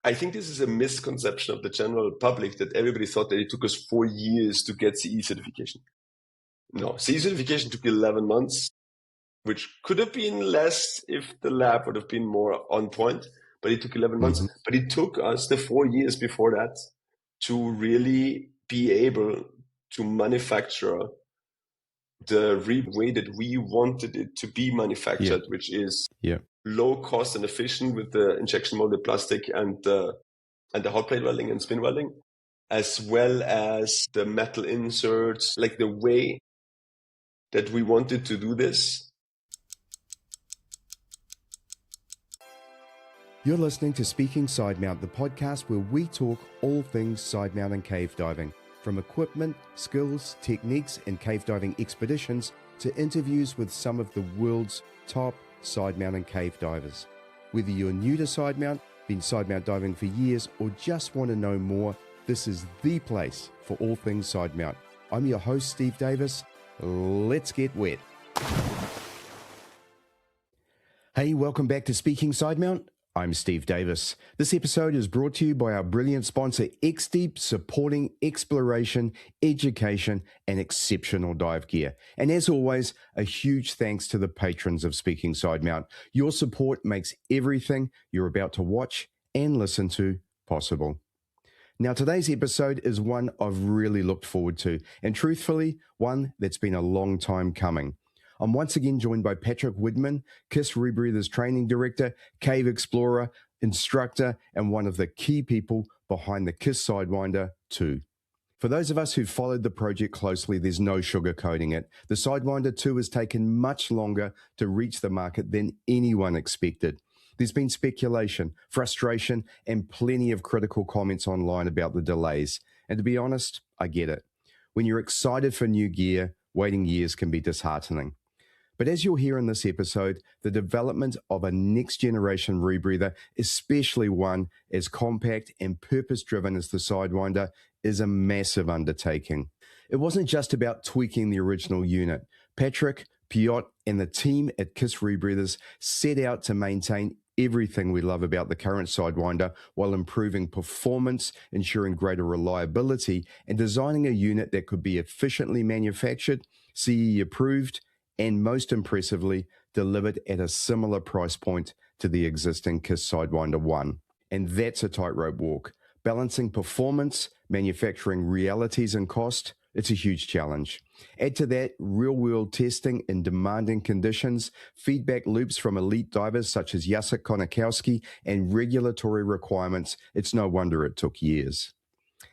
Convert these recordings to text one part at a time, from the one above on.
I think this is a misconception of the general public that everybody thought that it took us 4 years to get CE certification. No, CE certification took 11 months, which could have been less if the lab would have been more on point, but it took 11 months. But it took us the 4 years before that to really be able to manufacture the way that we wanted it to be manufactured, which is low cost and efficient with the injection molded plastic and the hot plate welding and spin welding, as well as the metal inserts, like the way that we wanted to do this. You're listening to Speaking Sidemount, the podcast where we talk all things side mount and cave diving, from equipment, skills, techniques, and cave diving expeditions to interviews with some of the world's top side mount and cave divers. Whether you're new to side mount, been side mount diving for years, or just want to know more, this is the place for all things side mount. I'm your host, Steve Davis. Let's get wet. Hey, welcome back to Speaking Sidemount. I'm Steve Davis. This episode is brought to you by our brilliant sponsor, XDEEP, supporting exploration, education, and exceptional dive gear. And as always, a huge thanks to the patrons of Speaking Sidemount. Your support makes everything you're about to watch and listen to possible. Now, today's episode is one I've really looked forward to, and truthfully, one that's been a long time coming. I'm once again joined by Patrick Widmann, KISS Rebreathers training director, cave explorer, instructor, and one of the key people behind the KISS Sidewinder 2. For those of us who've followed the project closely, there's no sugarcoating it. The Sidewinder 2 has taken much longer to reach the market than anyone expected. There's been speculation, frustration, and plenty of critical comments online about the delays. And to be honest, I get it. When you're excited for new gear, waiting years can be disheartening. But as you'll hear in this episode, the development of a next-generation rebreather, especially one as compact and purpose-driven as the Sidewinder, is a massive undertaking. It wasn't just about tweaking the original unit. Patrick, Piotr, and the team at KISS Rebreathers set out to maintain everything we love about the current Sidewinder while improving performance, ensuring greater reliability, and designing a unit that could be efficiently manufactured, CE approved, and most impressively, delivered at a similar price point to the existing KISS Sidewinder 1. And that's a tightrope walk. Balancing performance, manufacturing realities and cost, it's a huge challenge. Add to that real-world testing in demanding conditions, feedback loops from elite divers such as Jacek Konikowski, and regulatory requirements. It's no wonder it took years.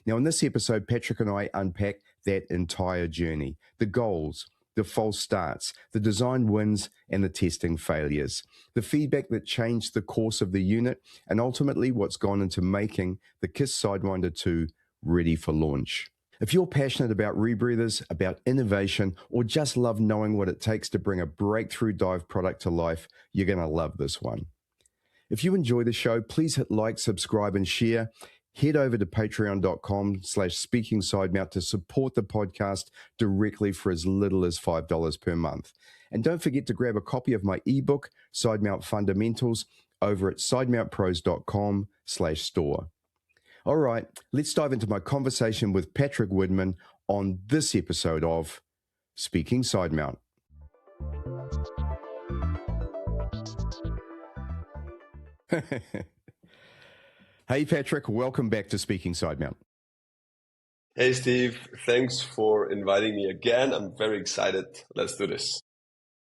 Now, in this episode, Patrick and I unpack that entire journey, the goals, the false starts, the design wins, and the testing failures, the feedback that changed the course of the unit, and ultimately what's gone into making the KISS Sidewinder 2 ready for launch. If you're passionate about rebreathers, about innovation, or just love knowing what it takes to bring a breakthrough dive product to life, you're going to love this one. If you enjoy the show, please hit like, subscribe, and share. Head over to patreon.com/speakingsidemount to support the podcast directly for as little as $5 per month. And don't forget to grab a copy of my ebook, Sidemount Fundamentals, over at sidemountpros.com/store. All right, let's dive into my conversation with Patrick Widmann on this episode of Speaking Sidemount. Hey, Patrick, welcome back to Speaking Sidemount. Hey, Steve. Thanks for inviting me again. I'm very excited. Let's do this.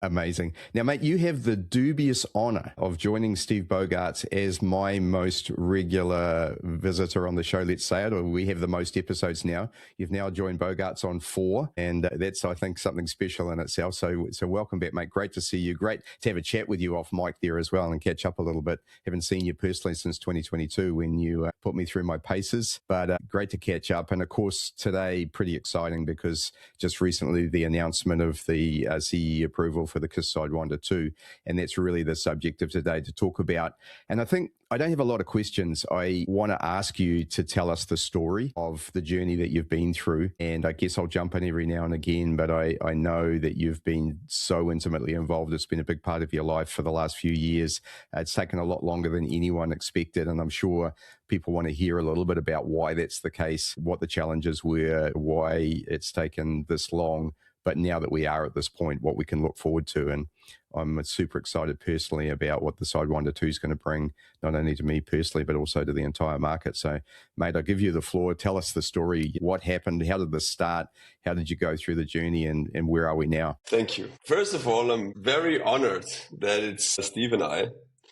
Amazing. Now, mate, you have the dubious honor of joining Steve Bogarts as my most regular visitor on the show, let's say it, or we have the most episodes now. You've now joined Bogarts on 4, and that's, I think, something special in itself. So welcome back, mate. Great to see you. Great to have a chat with you off mic there as well and catch up a little bit. Haven't seen you personally since 2022 when you put me through my paces, but great to catch up. And of course, today, pretty exciting because just recently the announcement of the CE approval for the KISS Sidewinder 2, and that's really the subject of today to talk about. And I think I don't have a lot of questions. I want to ask you to tell us the story of the journey that you've been through. And I guess I'll jump in every now and again, but I know that you've been so intimately involved. It's been a big part of your life for the last few years. It's taken a lot longer than anyone expected. And I'm sure people want to hear a little bit about why that's the case, what the challenges were, why it's taken this long. But now that we are at this point, what we can look forward to. And I'm super excited personally about what the Sidewinder 2 is going to bring, not only to me personally, but also to the entire market. So, mate, I'll give you the floor. Tell us the story. What happened? How did this start? How did you go through the journey? And where are we now? Thank you. First of all, I'm very honored that it's Steve and I.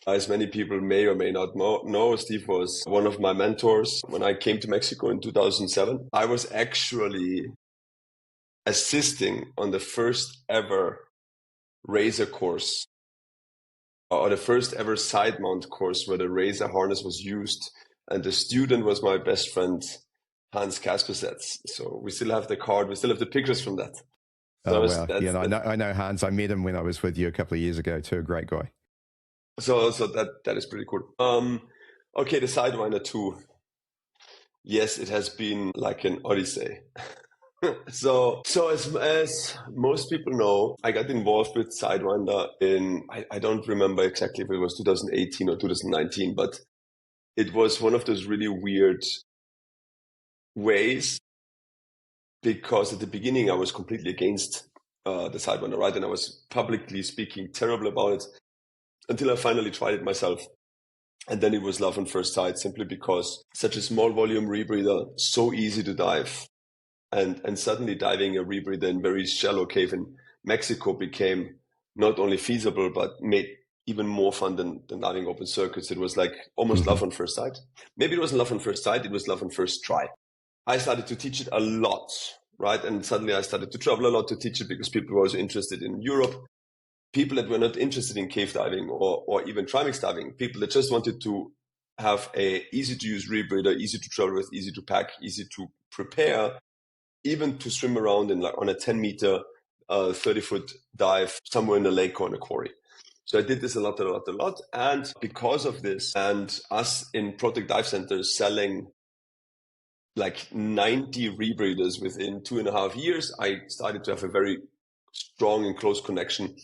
As many people may or may not know, Steve was one of my mentors when I came to Mexico in 2007. I was actually assisting on the first ever Razor course, or the first ever side mount course where the Razor harness was used, and the student was my best friend Hans Kaspersetz. So we still have the card, we still have the pictures from that. So wow! Yeah, I know Hans. I met him when I was with you a couple of years ago too. A great guy. So that is pretty cool. Okay, the Sidewinder 2. Yes, it has been like an odyssey. So as most people know, I got involved with Sidewinder in, I don't remember exactly if it was 2018 or 2019, but it was one of those really weird ways, because at the beginning I was completely against the Sidewinder, right? And I was publicly speaking terrible about it until I finally tried it myself. And then it was love on first sight, simply because such a small volume rebreather, so easy to dive. And suddenly diving a rebreather in very shallow cave in Mexico became not only feasible, but made even more fun than diving open circuits. It was like almost love on first sight. Maybe it wasn't love on first sight, it was love on first try. I started to teach it a lot, right? And suddenly I started to travel a lot to teach it, because people were also interested in Europe. People that were not interested in cave diving or even trimix diving, people that just wanted to have a easy to use rebreather, easy to travel with, easy to pack, easy to prepare, even to swim around in on a 10-meter, 30-foot dive somewhere in a lake or in a quarry. So I did this a lot. And because of this, and us in Protect Dive Centers selling like 90 rebreathers within 2.5 years, I started to have a very strong and close connection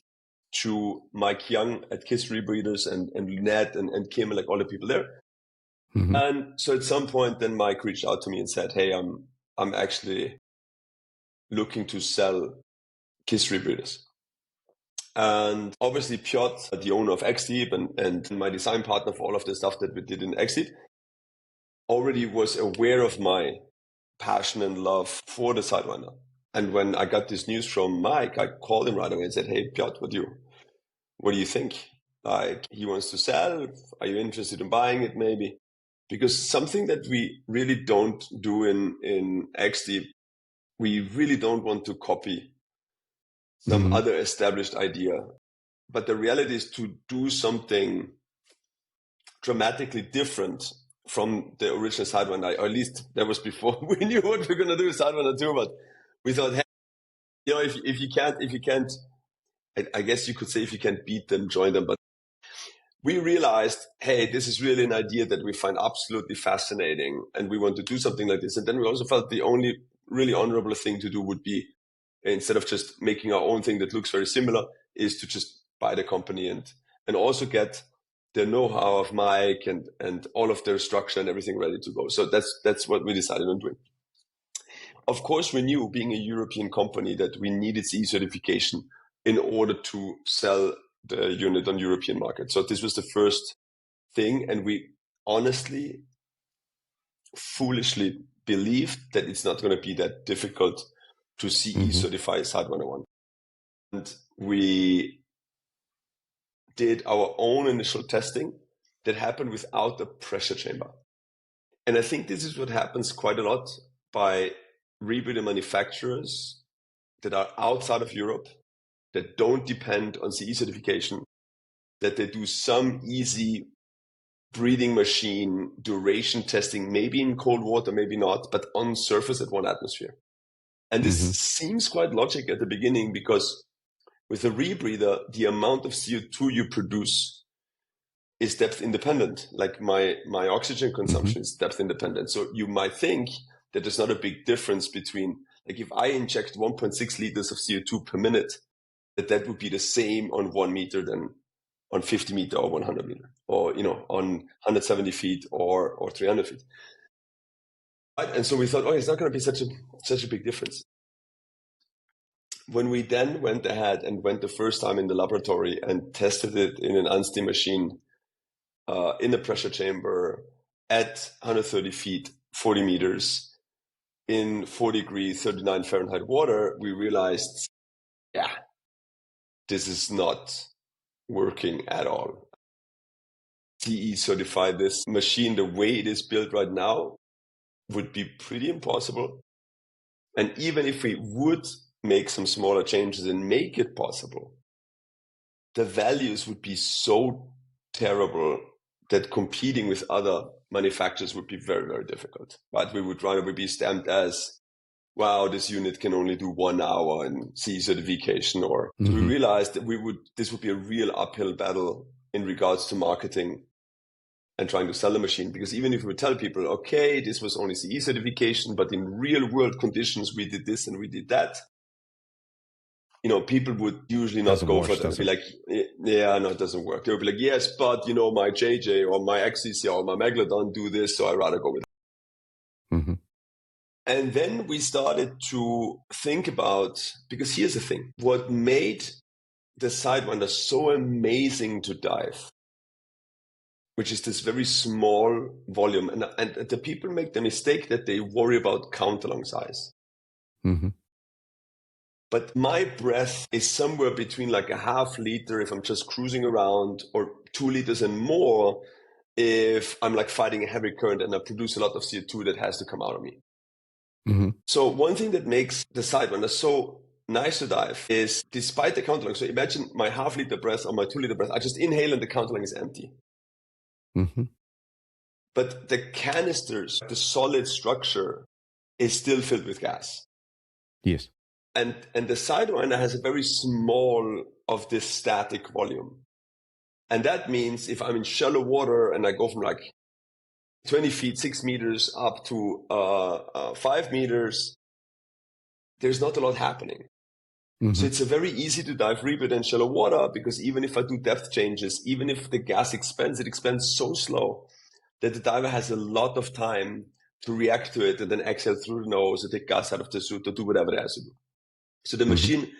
to Mike Young at Kiss Rebreathers and Lynette and Kim, like all the people there. Mm-hmm. And so at some point, then Mike reached out to me and said, "Hey, I'm actually looking to sell Kiss Rebreathers." And obviously Piotr, the owner of XDEEP and my design partner for all of the stuff that we did in XDEEP, already was aware of my passion and love for the Sidewinder. And when I got this news from Mike, I called him right away and said, "Hey, Piotr, what do you think? Like, he wants to sell. Are you interested in buying it maybe?" Because something that we really don't do in XDEEP, we really don't want to copy some other established idea. But the reality is to do something dramatically different from the original Sidewinder, or at least that was before we knew what we're going to do with Sidewinder 2. But we thought, hey, if you can't, I guess you could say if you can't beat them, join them. But we realized, hey, this is really an idea that we find absolutely fascinating, and we want to do something like this. And then we also felt the only really honorable thing to do would be, instead of just making our own thing that looks very similar, is to just buy the company and also get the know-how of Mike and all of their structure and everything ready to go. So that's what we decided on doing. Of course, we knew, being a European company, that we needed CE certification in order to sell the unit on European market. So this was the first thing. And we honestly, foolishly believed that it's not going to be that difficult to CE certify Sidewinder 1. And we did our own initial testing that happened without the pressure chamber. And I think this is what happens quite a lot by rebreather manufacturers that are outside of Europe, that don't depend on CE certification, that they do some easy breathing machine duration testing, maybe in cold water, maybe not, but on surface at 1 atmosphere. And this seems quite logic at the beginning, because with a rebreather, the amount of CO2 you produce is depth independent. Like my oxygen consumption is depth independent. So you might think that there's not a big difference between, like if I inject 1.6 liters of CO2 per minute, that would be the same on 1 meter than on 50 meter or 100 meter, or, on 170 feet or 300 feet. Right? And so we thought, it's not going to be such a big difference. When we then went ahead and went the first time in the laboratory and tested it in an unsteam machine, in a pressure chamber at 130 feet, 40 meters, in 4 degrees, 39 Fahrenheit water, we realized, this is not working at all. CE certified this machine the way it is built right now would be pretty impossible. And even if we would make some smaller changes and make it possible, the values would be so terrible that competing with other manufacturers would be very, very difficult. Right? We would rather be stamped as, wow, this unit can only do 1 hour in CE certification. Or so we realized that this would be a real uphill battle in regards to marketing and trying to sell the machine. Because even if we tell people, okay, this was only CE certification, but in real world conditions, we did this and we did that, people would usually not go for that. They'd be like, no, it doesn't work. They would be like, yes, but my JJ or my XCC or my Megalodon do this, so I'd rather go with it. And then we started to think about, because here's the thing, what made the Sidewinder so amazing to dive, which is this very small volume. And the people make the mistake that they worry about counterlung size. But my breath is somewhere between like a half liter if I'm just cruising around, or 2 liters and more if I'm like fighting a heavy current and I produce a lot of CO2 that has to come out of me. So one thing that makes the Sidewinder so nice to dive is, despite the counterlung, so imagine my half liter breath or my 2 liter breath, I just inhale and the counterlung is empty. But the canisters, the solid structure, is still filled with gas. Yes. And the Sidewinder has a very small of this static volume. And that means if I'm in shallow water and I go from like 20 feet, 6 meters up to 5 meters, there's not a lot happening. So it's a very easy to dive rebreather in shallow water, because even if I do depth changes, even if the gas expands, it expands so slow that the diver has a lot of time to react to it and then exhale through the nose or take gas out of the suit or do whatever it has to do. So the machine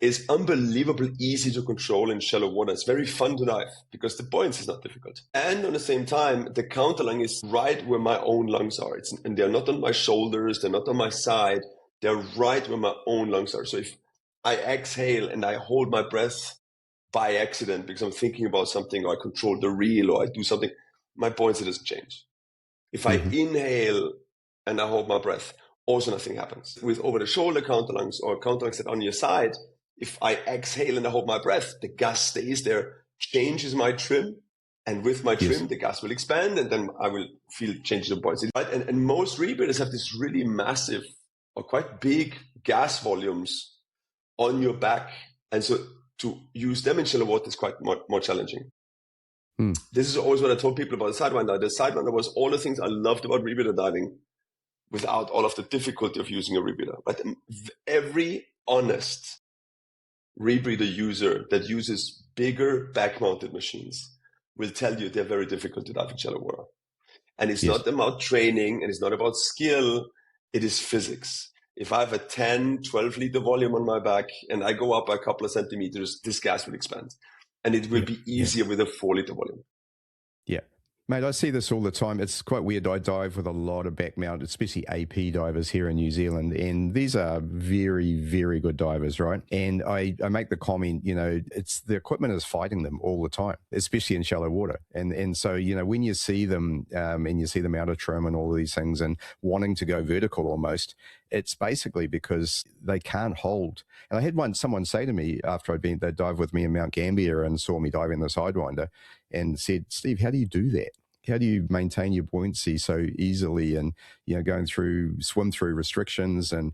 is unbelievably easy to control in shallow water. It's very fun to dive because the buoyancy is not difficult. And on the same time, the counterlung is right where my own lungs are. And they're not on my shoulders. They're not on my side. They're right where my own lungs are. So if I exhale and I hold my breath by accident because I'm thinking about something, or I control the reel, or I do something, my buoyancy doesn't change. If I inhale and I hold my breath, also nothing happens. With over-the-shoulder counterlungs or counterlungs that are on your side, if I exhale and I hold my breath, the gas stays there, changes my trim, and with my trim, the gas will expand, and then I will feel changes of buoyancy. Right? And most rebreathers have this really massive or quite big gas volumes on your back, and so to use them in shallow water is quite more challenging. This is always what I told people about the Sidewinder. The Sidewinder was all the things I loved about rebreather diving without all of the difficulty of using a rebreather. But every honest rebreather user that uses bigger back-mounted machines will tell you they're very difficult to dive in shallow water. And it's not about training, and it's not about skill. It is physics. If I have a 10, 12 liter volume on my back and I go up a couple of centimeters, this gas will expand. And it will be easier with a 4 liter volume. Yeah. Mate, I see this all the time. It's quite weird. I dive with a lot of back mount, especially AP divers here in New Zealand. And these are very, very good divers, right? And I make the comment, it's the equipment is fighting them all the time, especially in shallow water. And so, when you see them and you see them out of trim and all of these things and wanting to go vertical almost, it's basically because they can't hold. And I had someone say to me after they dived with me in Mount Gambier and saw me diving the Sidewinder and said, Steve, how do you do that? How do you maintain your buoyancy so easily and, swim through restrictions and,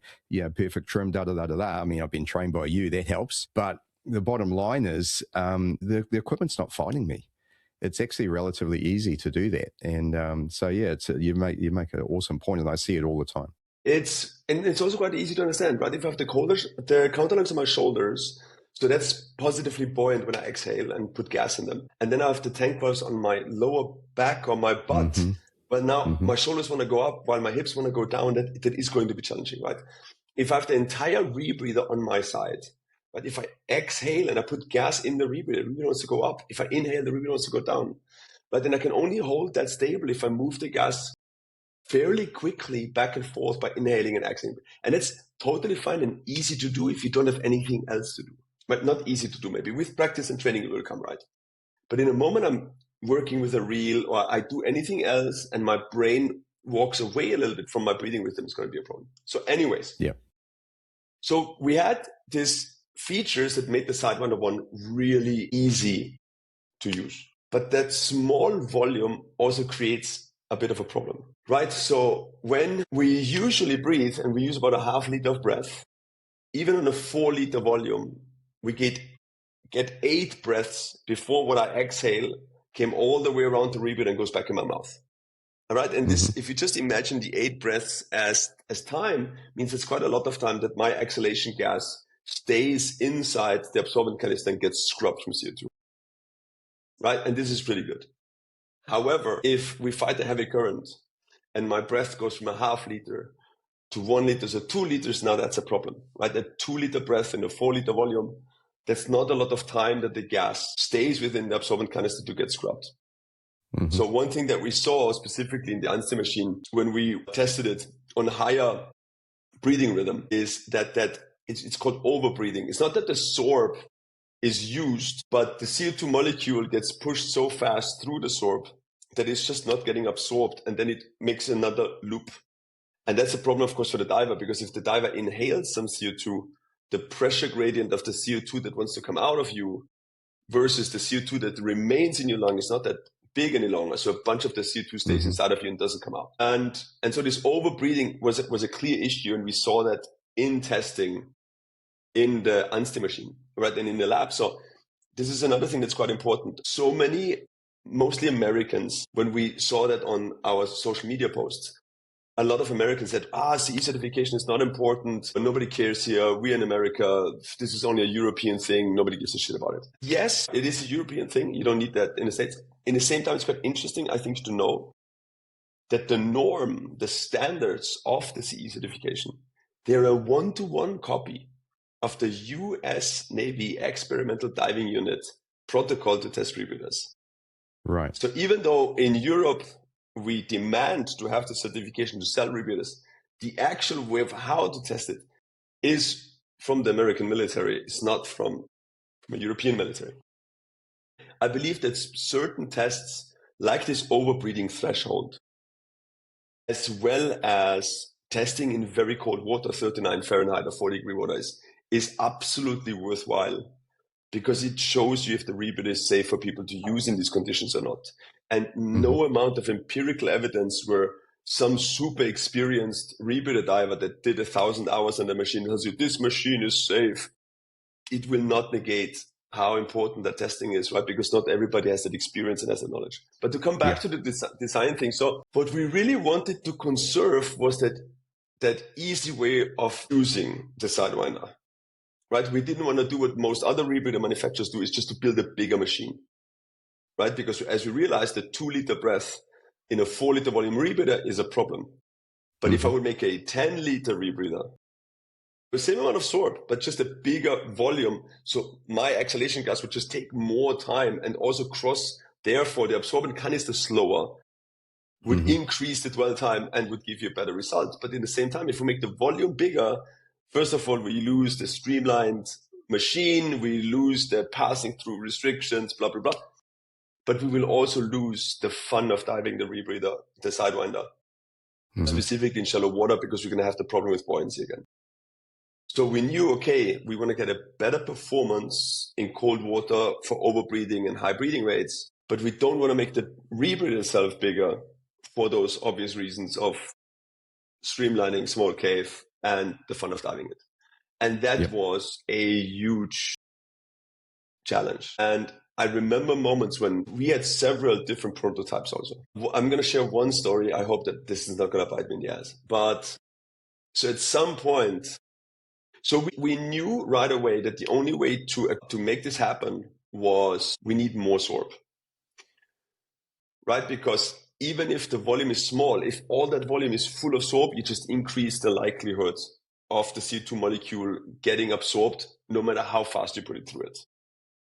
perfect trim, I mean, I've been trained by you, that helps. But the bottom line is the equipment's not fighting me. it's actually relatively easy to do that. And so, yeah, you make an awesome point, and I see it all the time. It's also quite easy to understand, right? If I have the counterlungs on my shoulders, so that's positively buoyant when I exhale and put gas in them. And then I have the tank valves on my lower back or my butt. Mm-hmm. But now my shoulders want to go up while my hips want to go down. That is going to be challenging, right? If I have the entire rebreather on my side, but if I exhale and I put gas in the rebreather wants to go up. If I inhale, the rebreather wants to go down. But then I can only hold that stable if I move the gas fairly quickly back and forth by inhaling and exhaling. And it's totally fine and easy to do if you don't have anything else to do. But not easy to do, maybe. With practice and training, it will come right. But in a moment I'm working with a reel or I do anything else and my brain walks away a little bit from my breathing rhythm, it's going to be a problem. So anyways. Yeah. So we had these features that made the Sidewinder 1 really easy to use. But that small volume also creates a bit of a problem, right? So when we usually breathe and we use about a half liter of breath, even on a 4 liter volume, we get 8 breaths before what I exhale came all the way around the rebreather and goes back in my mouth. All right. And this, if you just imagine the 8 breaths as time, means it's quite a lot of time that my exhalation gas stays inside the absorbent canister and gets scrubbed from CO2. Right. And this is pretty good. However, if we fight a heavy current and my breath goes from a half liter to 1 liter, so 2 liters, now that's a problem, right? A 2 liter breath in a 4 liter volume, that's not a lot of time that the gas stays within the absorbent canister to get scrubbed. Mm-hmm. So one thing that we saw specifically in the Einstein machine when we tested it on higher breathing rhythm is that it's called overbreathing. It's not that the sorb is used, but the CO2 molecule gets pushed so fast through the sorb that it's just not getting absorbed, and then it makes another loop. And that's a problem, of course, for the diver, because if the diver inhales some CO2, the pressure gradient of the CO2 that wants to come out of you versus the CO2 that remains in your lung is not that big any longer. So a bunch of the CO2 stays inside of you and doesn't come out. And so this overbreathing was a clear issue, and we saw that in testing in the Einstein machine, right, and in the lab. So this is another thing that's quite important. So many, mostly Americans, when we saw that on our social media posts, a lot of Americans said, CE certification is not important. Nobody cares here. We in America, this is only a European thing. Nobody gives a shit about it. Yes, it is a European thing. You don't need that in the States. In the same time, it's quite interesting, I think, to know that the norm, the standards of the CE certification, they're a 1-to-1 copy of the US Navy Experimental Diving Unit protocol to test rebreathers. Right. So even though in Europe, we demand to have the certification to sell rebreathers, the actual way of how to test it is from the American military. It's not from a European military. I believe that certain tests, like this overbreathing threshold, as well as testing in very cold water, 39 Fahrenheit or 40-degree water, is absolutely worthwhile, because it shows you if the rebreather is safe for people to use in these conditions or not. And no amount of empirical evidence where some super experienced rebreather diver that did 1,000 hours on the machine tells you this machine is safe, it will not negate how important that testing is, right? Because not everybody has that experience and has that knowledge. But to come back to the design thing, so what we really wanted to conserve was that easy way of using the Sidewinder, right? We didn't want to do what most other rebreather manufacturers do, is just to build a bigger machine. Right? Because as we realized, the 2 liter breath in a 4 liter volume rebreather is a problem. But if I would make a 10 liter rebreather, the same amount of sorb, but just a bigger volume, so my exhalation gas would just take more time and also cross, therefore the absorbent canister slower, would increase the dwell time and would give you a better result. But in the same time, if we make the volume bigger, first of all, we lose the streamlined machine, we lose the passing through restrictions, blah, blah, blah. But we will also lose the fun of diving the rebreather, the Sidewinder, specifically in shallow water, because we're going to have the problem with buoyancy again. So we knew, okay, we want to get a better performance in cold water for overbreathing and high breathing rates, but we don't want to make the rebreather itself bigger for those obvious reasons of streamlining, small cave, and the fun of diving it. And that was a huge challenge. And I remember moments when we had several different prototypes also. I'm going to share one story. I hope that this is not going to bite me in the ass. But so at some point, so we knew right away that the only way to make this happen was we need more sorb, right? Because even if the volume is small, if all that volume is full of sorb, you just increase the likelihood of the CO2 molecule getting absorbed, no matter how fast you put it through it.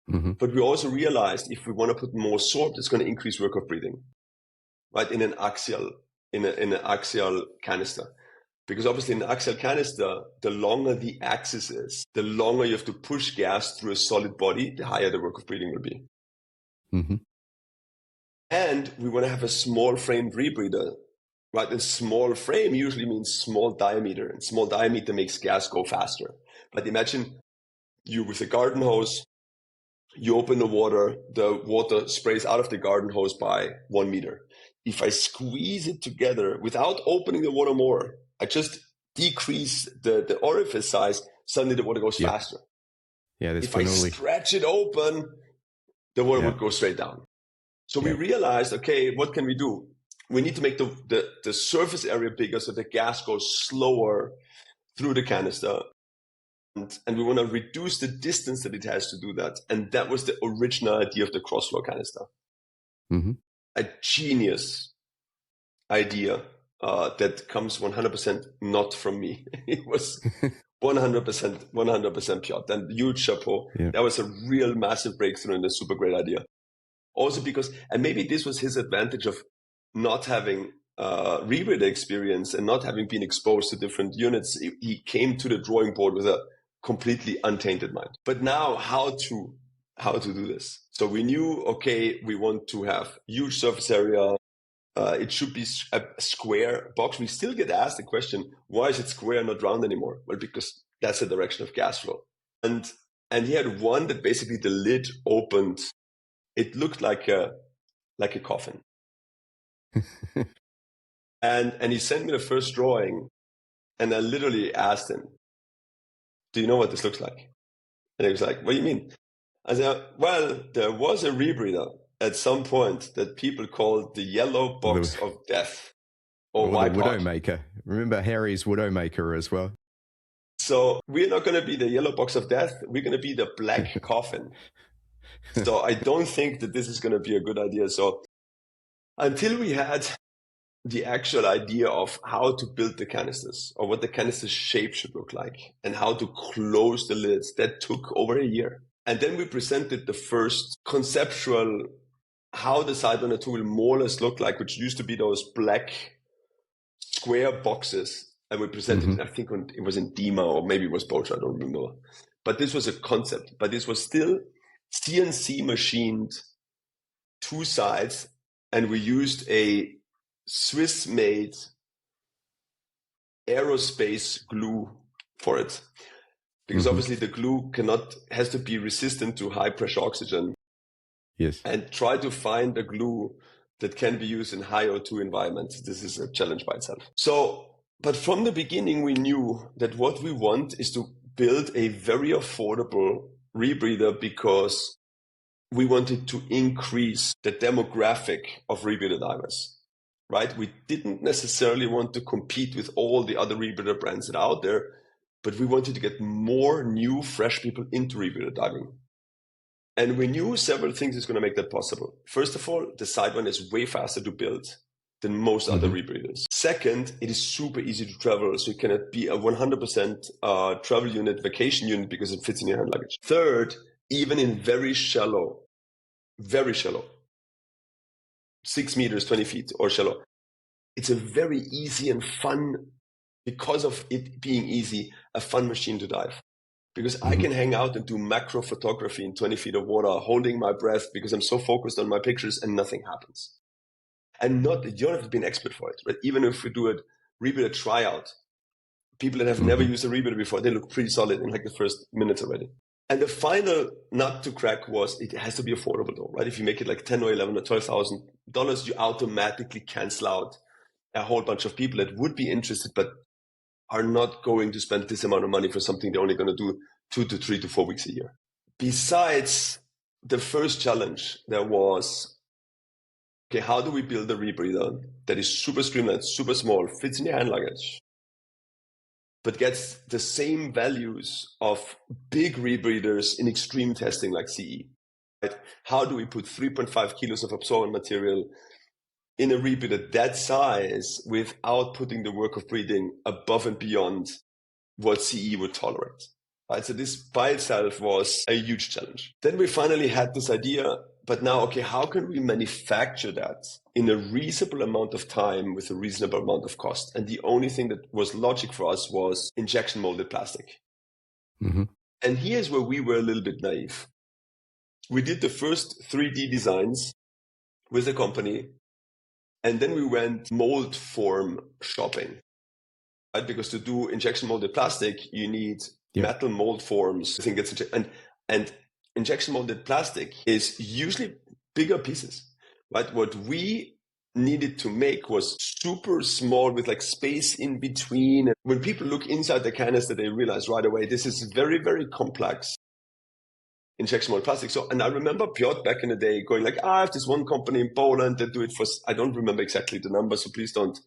Mm-hmm. But we also realized if we want to put more sorb, it's going to increase work of breathing, right? In an axial canister. Because obviously in an axial canister, the longer the axis is, the longer you have to push gas through a solid body, the higher the work of breathing will be. Mm-hmm. And we want to have a small framed rebreather, right? And small frame usually means small diameter, and small diameter makes gas go faster. But imagine you with a garden hose, you open the water sprays out of the garden hose by 1 meter. If I squeeze it together without opening the water more, I just decrease the orifice size, suddenly the water goes faster. Yeah, that's if I stretch it open, the water would go straight down. So we realized, okay, what can we do? We need to make the surface area bigger so the gas goes slower through the canister. And we want to reduce the distance that it has to do that. And that was the original idea of the cross-flow canister. Mm-hmm. A genius idea that comes 100% not from me. It was 100% pure. And huge chapeau. Yeah. That was a real massive breakthrough and a super great idea. Also because, and maybe this was his advantage of not having rebreather experience and not having been exposed to different units. He came to the drawing board with a completely untainted mind. But now how to do this? So we knew, okay, we want to have huge surface area. It should be a square box. We still get asked the question, why is it square, not round anymore? Well, because that's the direction of gas flow. And he had one that basically the lid opened. It looked like a coffin. and he sent me the first drawing, and I literally asked him, do you know what this looks like? And he was like, what do you mean? I said, well, there was a rebreather at some point that people called the yellow box of death. Or the Widowmaker. Remember Harry's Widowmaker as well? So we're not going to be the yellow box of death. We're going to be the black coffin. So I don't think that this is going to be a good idea. So until we had the actual idea of how to build the canisters or what the canister shape should look like and how to close the lids, that took over a year. And then we presented the first conceptual how the Sidewinder 2 will more or less look like, which used to be those black square boxes. And we presented, I think it was in DEMA or maybe it was Bosch, I don't remember. But this was a concept. But this was still CNC machined 2 sides. And we used a Swiss-made aerospace glue for it. Because obviously the glue has to be resistant to high pressure oxygen. Yes. And try to find a glue that can be used in high O2 environments. This is a challenge by itself. So, but from the beginning, we knew that what we want is to build a very affordable rebreather because we wanted to increase the demographic of rebreather divers. Right? We didn't necessarily want to compete with all the other rebreather brands that are out there, but we wanted to get more new, fresh people into rebreather diving. And we knew several things is going to make that possible. First of all, the Sidewinder is way faster to build than most other rebreathers. Second, it is super easy to travel. So it cannot be a 100% travel unit, vacation unit, because it fits in your hand luggage. Third, even in very shallow, 6 meters, 20 feet or shallow. It's a very easy and fun, because of it being easy, a fun machine to dive. Because I can hang out and do macro photography in 20 feet of water, holding my breath because I'm so focused on my pictures and nothing happens. And you don't have to be an expert for it, right? Even if we do a rebreather tryout, people that have never used a rebreather before, they look pretty solid in like the first minutes already. And the final nut to crack was it has to be affordable though, right? If you make it like $10 or $11 or $12,000, you automatically cancel out a whole bunch of people that would be interested, but are not going to spend this amount of money for something they're only going to do 2 to 3 to 4 weeks a year. Besides the first challenge there was, okay, how do we build a rebreather that is super streamlined, super small, fits in your hand luggage, but gets the same values of big rebreathers in extreme testing like CE? Right? How do we put 3.5 kilos of absorbent material in a rebreather that size without putting the work of breathing above and beyond what CE would tolerate? Right? So this by itself was a huge challenge. Then we finally had this idea, but now, okay, how can we manufacture that in a reasonable amount of time with a reasonable amount of cost? And the only thing that was logic for us was injection molded plastic. Mm-hmm. And here's where we were a little bit naive. We did the first 3D designs with a company, and then we went mold form shopping. Right? Because to do injection molded plastic, you need metal mold forms. I think it's and injection molded plastic is usually bigger pieces. Right? What we needed to make was super small with like space in between. And when people look inside the canister, they realize right away this is very, very complex injection molded plastic. So, and I remember Piotr back in the day going like, I have this one company in Poland that do it for, I don't remember exactly the number, so please don't.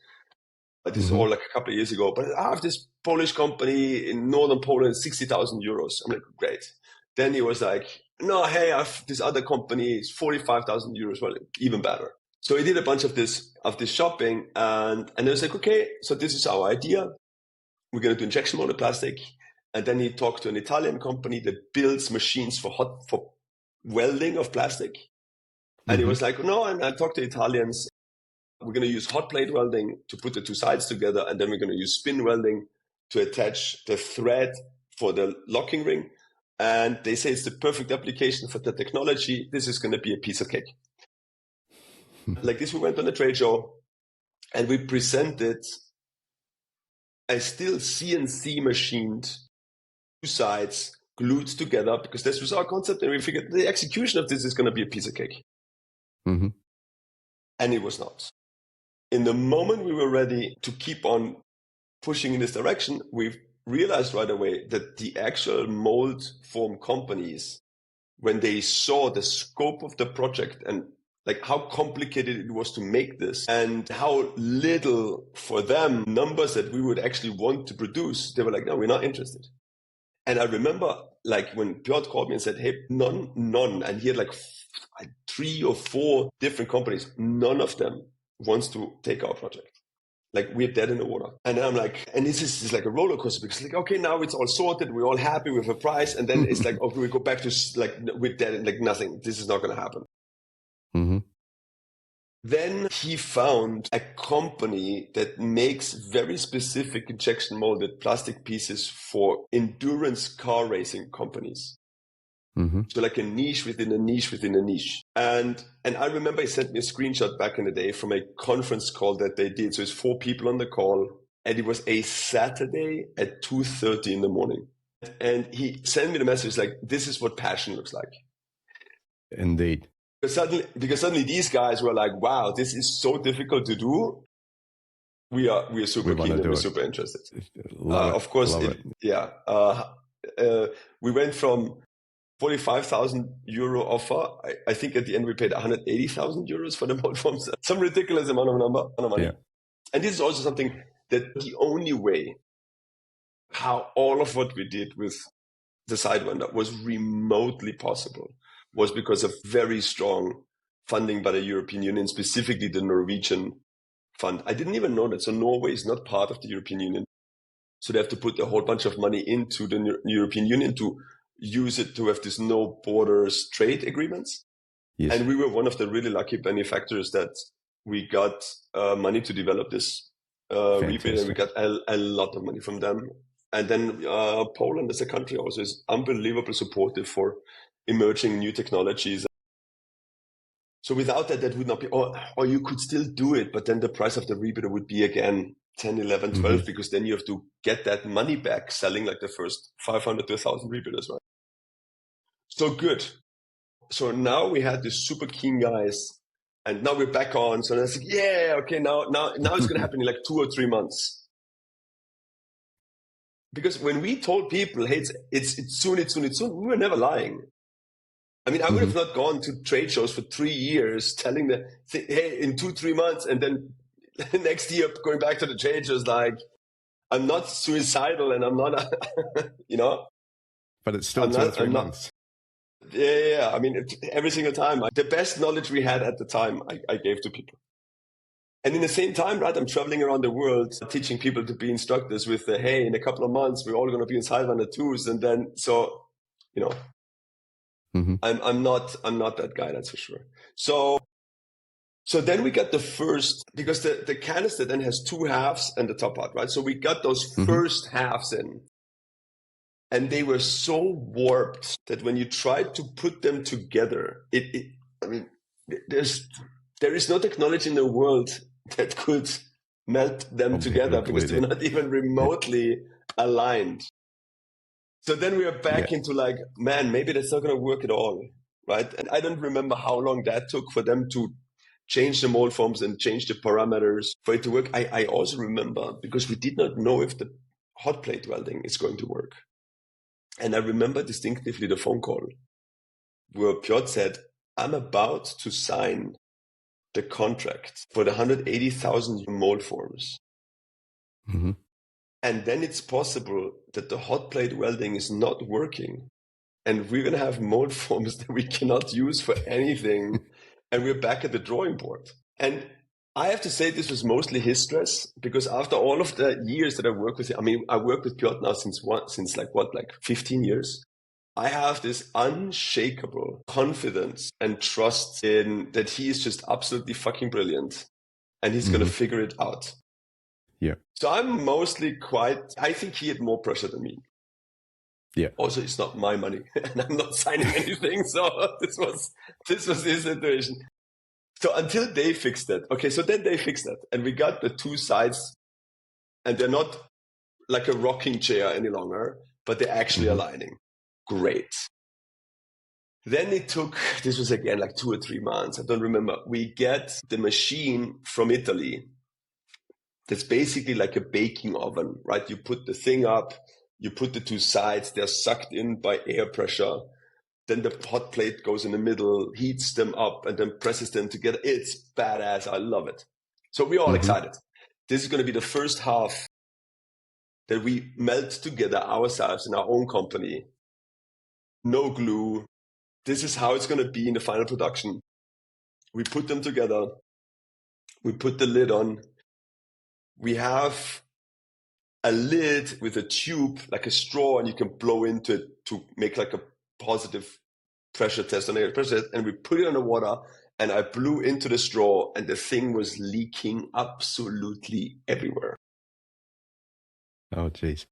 But this is all like a couple of years ago. But I have this Polish company in northern Poland, 60,000 euros. I'm like, great. Then he was like, no, hey, I have this other company, it's 45,000 euros. Well, even better. So he did a bunch of this shopping, and I was like, okay, so this is our idea. We're going to do injection molded plastic. And then he talked to an Italian company that builds machines for welding of plastic. And he was like, no, and I talked to Italians. We're going to use hot plate welding to put the two sides together, and then we're going to use spin welding to attach the thread for the locking ring. And they say it's the perfect application for the technology. This is going to be a piece of cake. Like this, we went on a trade show, and we presented a still CNC machined two sides glued together, because this was our concept, and we figured the execution of this is going to be a piece of cake. Mm-hmm. And it was not. In the moment we were ready to keep on pushing in this direction, we realized right away that the actual mold form companies, when they saw the scope of the project and like how complicated it was to make this and how little for them numbers that we would actually want to produce, they were like, no, we're not interested. And I remember like when Piotr called me and said, hey, none. And he had like 3 or 4 different companies. None of them wants to take our project. Like we're dead in the water. And then I'm like, and this is like a roller coaster, because like, okay, now it's all sorted. We're all happy with a price. And then it's like, okay, we go back to like, we're dead, like nothing. This is not going to happen. Mm-hmm. Then he found a company that makes very specific injection molded plastic pieces for endurance car racing companies. Mm-hmm. So like a niche within a niche within a niche. And I remember he sent me a screenshot back in the day from a conference call that they did. So it's 4 people on the call, and it was a Saturday at 2:30 in the morning. And he sent me the message like, this is what passion looks like. Indeed. Because suddenly these guys were like, wow, this is so difficult to do. We are super keen and we're super interested. Of course, yeah. We went from 45,000 euro offer. I think at the end we paid 180,000 euros for the mold forms. Some ridiculous amount of money. Yeah. And this is also something that the only way how all of what we did with the Sidewinder was remotely possible was because of very strong funding by the European Union, specifically the Norwegian fund. I didn't even know that. So Norway is not part of the European Union. So they have to put a whole bunch of money into the European Union to use it to have this no borders trade agreements. Yes. And we were one of the really lucky benefactors that we got money to develop this rebate, and we got a lot of money from them. And then Poland as a country also is unbelievably supportive for emerging new technologies. So without that, that would not be, or you could still do it, but then the price of the rebreather would be again 10, 11, 12, because then you have to get that money back selling like the first 500 to 1,000 rebreathers, right? So good. So now we had these super keen guys, and now we're back on. So I was like, yeah, okay, now it's going to happen in like 2 or 3 months. Because when we told people, hey, it's soon, we were never lying. I mean, I would have not gone to trade shows for 3 years telling them, hey, in 2-3 months, and then next year going back to the trade shows like, I'm not suicidal and I'm not, you know. But it's still 2 or 3 months. Yeah. I mean, every single time, the best knowledge we had at the time, I gave to people. And in the same time, right, I'm traveling around the world, teaching people to be instructors with the, hey, in a couple of months, we're all going to be in Sidewinder 2s. And then, so, you know, I'm not that guy, that's for sure. So then we got the first, because the canister then has 2 halves and the top part, right? So we got those first halves in. And they were so warped that when you tried to put them together, I mean, there is no technology in the world that could melt them together because they're not even remotely aligned. So then we are back into like, man, maybe that's not going to work at all, right? And I don't remember how long that took for them to change the mold forms and change the parameters for it to work. I also remember because we did not know if the hot plate welding is going to work. And I remember distinctively the phone call where Piotr said, I'm about to sign the contract for the 180,000 mold forms. And then it's possible that the hot plate welding is not working. And we're going to have mold forms that we cannot use for anything. And we're back at the drawing board. And I have to say this was mostly his stress because after all of the years that I worked with him, I mean, I worked with Piotr now since 15 years. I have this unshakable confidence and trust in that he is just absolutely fucking brilliant and he's going to figure it out. Yeah. So I'm mostly I think he had more pressure than me. Yeah. Also, it's not my money and I'm not signing anything. So this was his situation. So until they fixed that, okay, so then they fixed that. And we got the 2 sides and they're not like a rocking chair any longer, but they're actually aligning. Great. Then this was again like 2 or 3 months. I don't remember. We get the machine from Italy. That's basically like a baking oven, right? You put the thing up, you put the 2 sides, they're sucked in by air pressure. Then the hot plate goes in the middle, heats them up, and then presses them together. It's badass. I love it. So we're all excited. This is going to be the first half that we melt together ourselves in our own company. No glue. This is how it's going to be in the final production. We put them together. We put the lid on. We have a lid with a tube, like a straw, and you can blow into it to make like a positive pressure test on air pressure test, and we put it on the water and I blew into the straw and the thing was leaking absolutely everywhere. Oh, geez.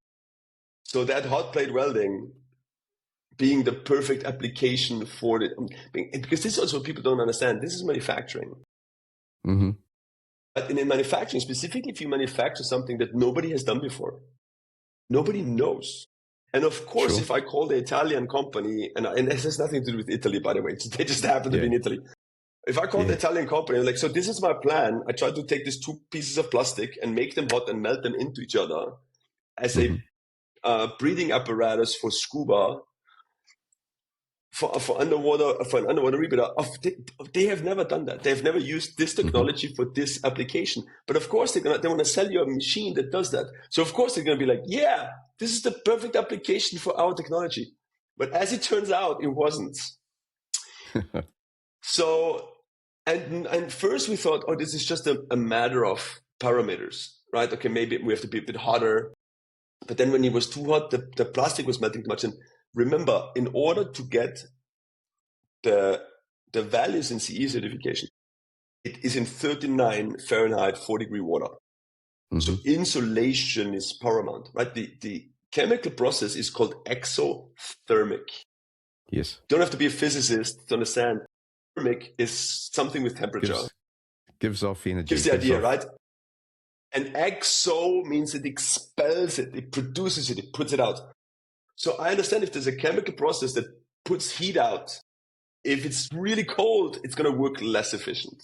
So that hot plate welding being the perfect application for it, because this is also what people don't understand. This is manufacturing. But in manufacturing, specifically if you manufacture something that nobody has done before, nobody knows. And of course, if I call the Italian company, and this has nothing to do with Italy, by the way, they just happen to be in Italy. If I call the Italian company, like, so this is my plan. I try to take these 2 pieces of plastic and make them hot and melt them into each other as a breathing apparatus for scuba, for an underwater rebreather. They have never done that. They've never used this technology for this application. But of course, they want to sell you a machine that does that. So of course, they're going to be like, yeah, this is the perfect application for our technology. But as it turns out, it wasn't. So, and first we thought, oh, this is just a matter of parameters, right? Okay, maybe we have to be a bit hotter. But then when it was too hot, the plastic was melting too much. And remember, in order to get the values in CE certification, it is in 39 Fahrenheit, 4-degree water. So insulation is paramount, right? The chemical process is called exothermic. Yes. You don't have to be a physicist to understand. Thermic is something with temperature. Gives off energy. Gives the idea, right? And exo means it expels it, it produces it, it puts it out. So I understand if there's a chemical process that puts heat out, if it's really cold, it's going to work less efficient.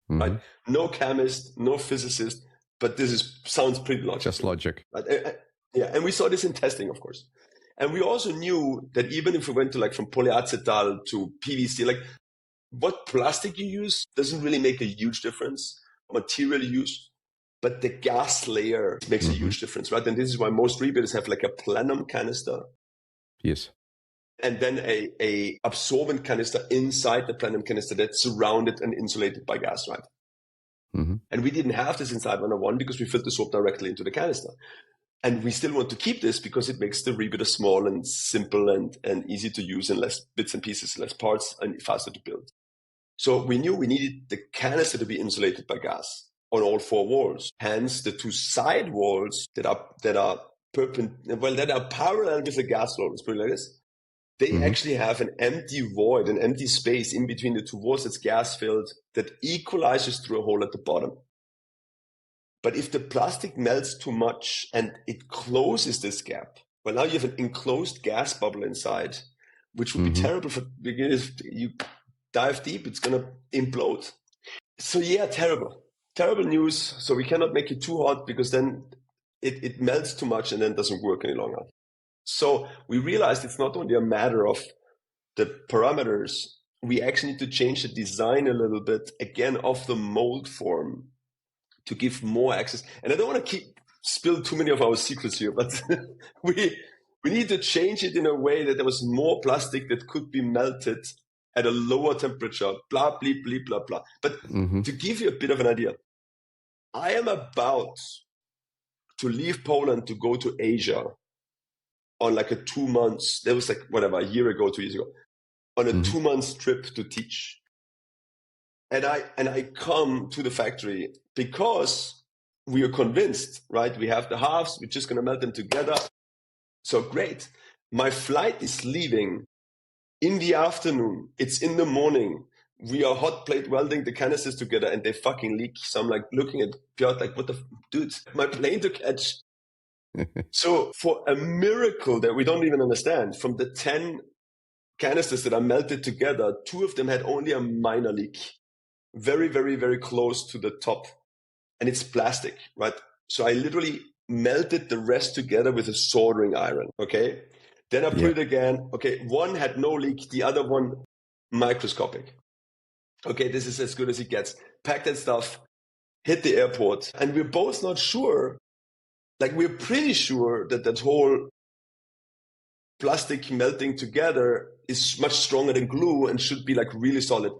Right? No chemist, no physicist, but this sounds pretty logical. Just logic. Right? Yeah, and we saw this in testing, of course. And we also knew that even if we went to like from polyacetal to PVC, like what plastic you use doesn't really make a huge difference, material you use, but the gas layer makes a huge difference, right? And this is why most rebreathers have like a plenum canister. Yes. And then a absorbent canister inside the plenum canister that's surrounded and insulated by gas, right? And we didn't have this in Sidewinder 1 because we filled the soap directly into the canister. And we still want to keep this because it makes the rebreather small and simple and easy to use and less bits and pieces, less parts, and faster to build. So we knew we needed the canister to be insulated by gas on all four walls. Hence, the two side walls that are parallel with the gas wall, let's put it like this. They actually have an empty void, an empty space in between the two walls that's gas filled that equalizes through a hole at the bottom. But if the plastic melts too much and it closes this gap, well, now you have an enclosed gas bubble inside, which would be terrible for beginners. You dive deep, it's going to implode. So yeah, terrible news. So we cannot make it too hot because then it melts too much and then doesn't work any longer. So we realized it's not only a matter of the parameters, we actually need to change the design a little bit, again, of the mold form to give more access. And I don't want to spill too many of our secrets here, but we need to change it in a way that there was more plastic that could be melted at a lower temperature, blah, blah, blah, blah, blah. But to give you a bit of an idea, I am about to leave Poland to go to Asia on like a 2 months, that was like, whatever, a year ago, 2 years ago, on a 2 months trip to teach. And I come to the factory because we are convinced, right? We have the halves, we're just going to melt them together. So great. My flight is leaving in the afternoon. It's in the morning. We are hot plate welding the canisters together and they fucking leak. So I'm like looking at Piotr like, what the dude, my plane to catch. So for a miracle that we don't even understand, from the 10 canisters that are melted together, 2 of them had only a minor leak. Very, very, very close to the top. And it's plastic, right? So I literally melted the rest together with a soldering iron, okay? Then I put it again. Okay, one had no leak, the other one microscopic. Okay, this is as good as it gets. Packed that stuff, hit the airport, and we're both not sure. Like, we're pretty sure that that whole plastic melting together is much stronger than glue and should be like really solid.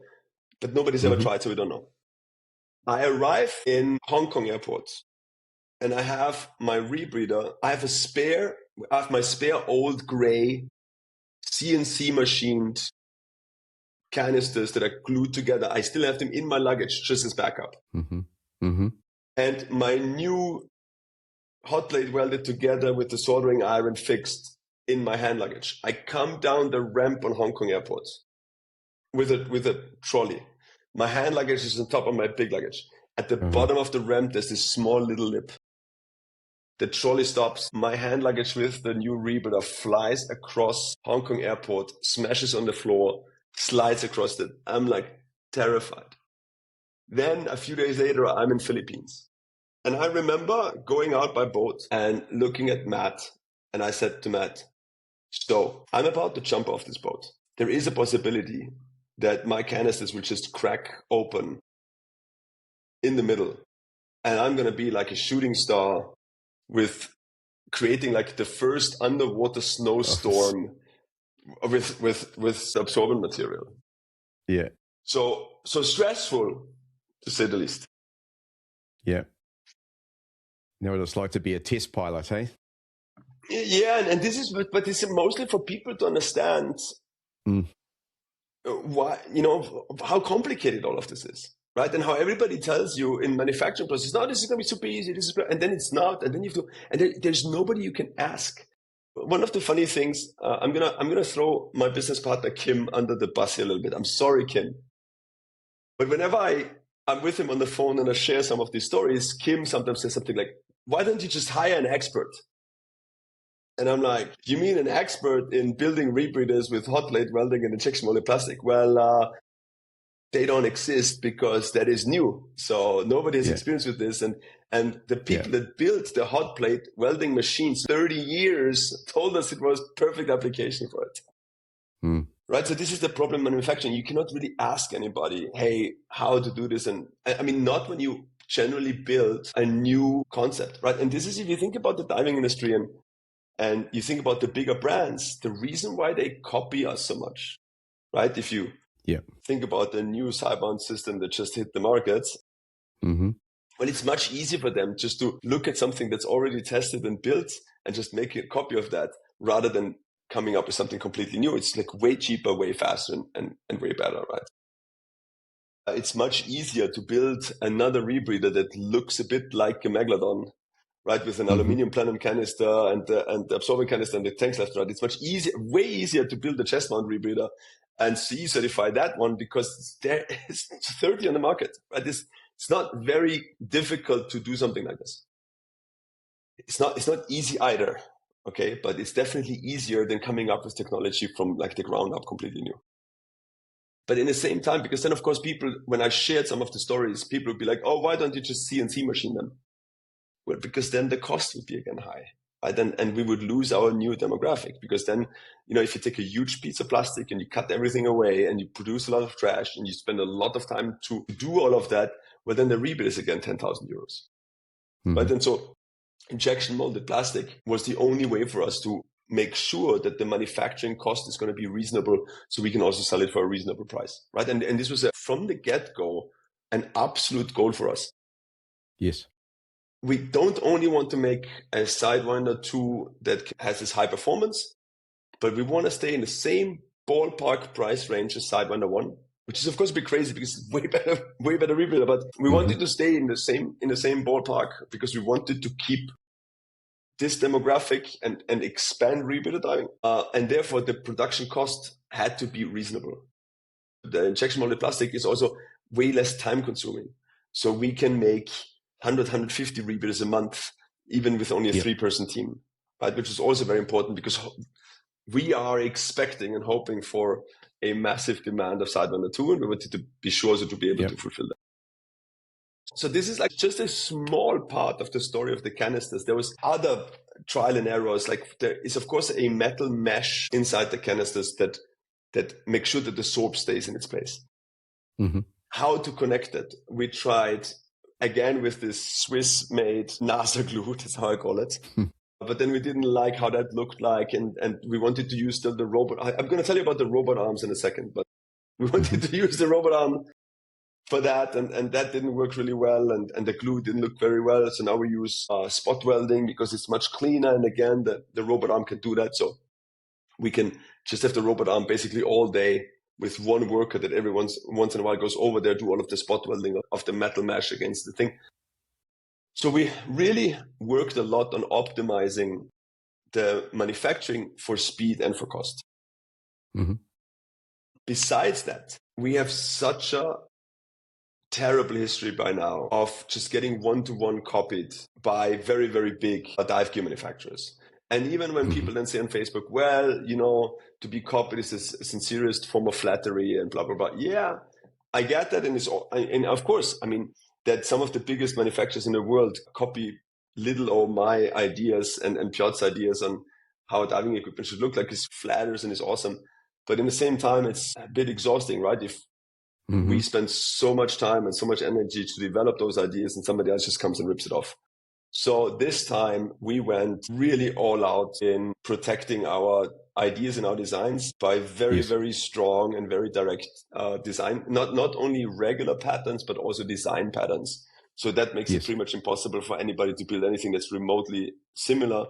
But nobody's ever tried, so we don't know. I arrive in Hong Kong airport and I have my rebreather. I have my spare old gray CNC machined canisters that are glued together. I still have them in my luggage just as backup. And my new hot plate welded together with the soldering iron fixed in my hand luggage. I come down the ramp on Hong Kong airport with a trolley. My hand luggage is on top of my big luggage. At the bottom of the ramp, there's this small little lip. The trolley stops. My hand luggage with the new rebreather flies across Hong Kong airport, smashes on the floor, slides across it. I'm like terrified. Then a few days later, I'm in Philippines. And I remember going out by boat and looking at Matt. And I said to Matt, so I'm about to jump off this boat. There is a possibility that my canisters will just crack open in the middle. And I'm going to be like a shooting star with creating like the first underwater snowstorm with absorbent material. Yeah. So stressful, to say the least. Yeah. You know what it's like to be a test pilot, eh? Yeah, and this is, but this is mostly for people to understand why, how complicated all of this is, right? And how everybody tells you in manufacturing process, no, this is going to be super easy, and then it's not, and then you have to, and there's nobody you can ask. One of the funny things, I'm gonna throw my business partner Kim under the bus here a little bit. I'm sorry, Kim, but whenever I'm with him on the phone and I share some of these stories, Kim sometimes says something like, "Why don't you just hire an expert?" And I'm like, you mean an expert in building rebreathers with hot plate welding and injection molded plastic? Well, they don't exist because that is new. So nobody has experience with this. And And the people that built the hot plate welding machines 30 years told us it was perfect application for it. Right? So this is the problem in manufacturing. You cannot really ask anybody, hey, how to do this. And I mean, not when you generally build a new concept, right? And this is, if you think about the diving industry and you think about the bigger brands, the reason why they copy us so much, right? If you think about the new Sidebound system that just hit the markets, well, it's much easier for them just to look at something that's already tested and built and just make a copy of that rather than coming up with something completely new. It's like way cheaper, way faster, and way better, right? It's much easier to build another rebreather that looks a bit like a Megalodon, right? With an aluminum plenum canister and the absorbent canister and the tanks left, right? It's much easier, way easier to build a chest mount rebreather and CE certify that one because there is 30 on the market, right? It's not very difficult to do something like this. It's not easy either. Okay, but it's definitely easier than coming up with technology from like the ground up, completely new. But in the same time, because then of course people, when I shared some of the stories, people would be like, oh, why don't you just CNC machine them? Well, because then the cost would be again high. Right? And we would lose our new demographic because then, if you take a huge piece of plastic and you cut everything away and you produce a lot of trash and you spend a lot of time to do all of that, well, then the rebate is again 10,000 euros. Right? And so injection molded plastic was the only way for us to make sure that the manufacturing cost is going to be reasonable so we can also sell it for a reasonable price, right? And this was from the get-go an absolute goal for us. Yes. We don't only want to make a Sidewinder 2 that has this high performance, but we want to stay in the same ballpark price range as Sidewinder 1, which is of course a bit crazy because it's way better rebreather, but we wanted to stay in the same ballpark because we wanted to keep this demographic and expand rebreather diving. And therefore the production cost had to be reasonable. The injection molded plastic is also way less time consuming. So we can make 100, 150 rebreathers a month, even with only a 3-person team, right? Which is also very important because we are expecting and hoping for a massive demand of Sidewinder 2, and we wanted to be sure to be able to fulfill that. So this is like just a small part of the story of the canisters. There was other trial and errors. Like there is, of course, a metal mesh inside the canisters that make sure that the soap stays in its place. How to connect it? We tried again with this Swiss-made NASA glue. That's how I call it. But then we didn't like how that looked like, and we wanted to use the robot. I'm going to tell you about the robot arms in a second, but we wanted to use the robot arm for that, and that didn't work really well, and the glue didn't look very well. So now we use spot welding because it's much cleaner, and again, the robot arm can do that. So we can just have the robot arm basically all day with one worker that every once in a while goes over there, do all of the spot welding of the metal mesh against the thing. So we really worked a lot on optimizing the manufacturing for speed and for cost. Besides that, we have such a terrible history by now of just getting one-to-one copied by very, very big dive gear manufacturers. And even when people then say on Facebook, well, to be copied is the sincerest form of flattery and blah, blah, blah. Yeah, I get that. And of course, I mean, that some of the biggest manufacturers in the world copy little or my ideas and Piotr's ideas on how diving equipment should look like. It flatters and is awesome. But in the same time, it's a bit exhausting, right? If we spend so much time and so much energy to develop those ideas and somebody else just comes and rips it off. So this time we went really all out in protecting our ideas and our designs by very, very strong and very direct design, not only regular patterns, but also design patterns. So that makes it pretty much impossible for anybody to build anything that's remotely similar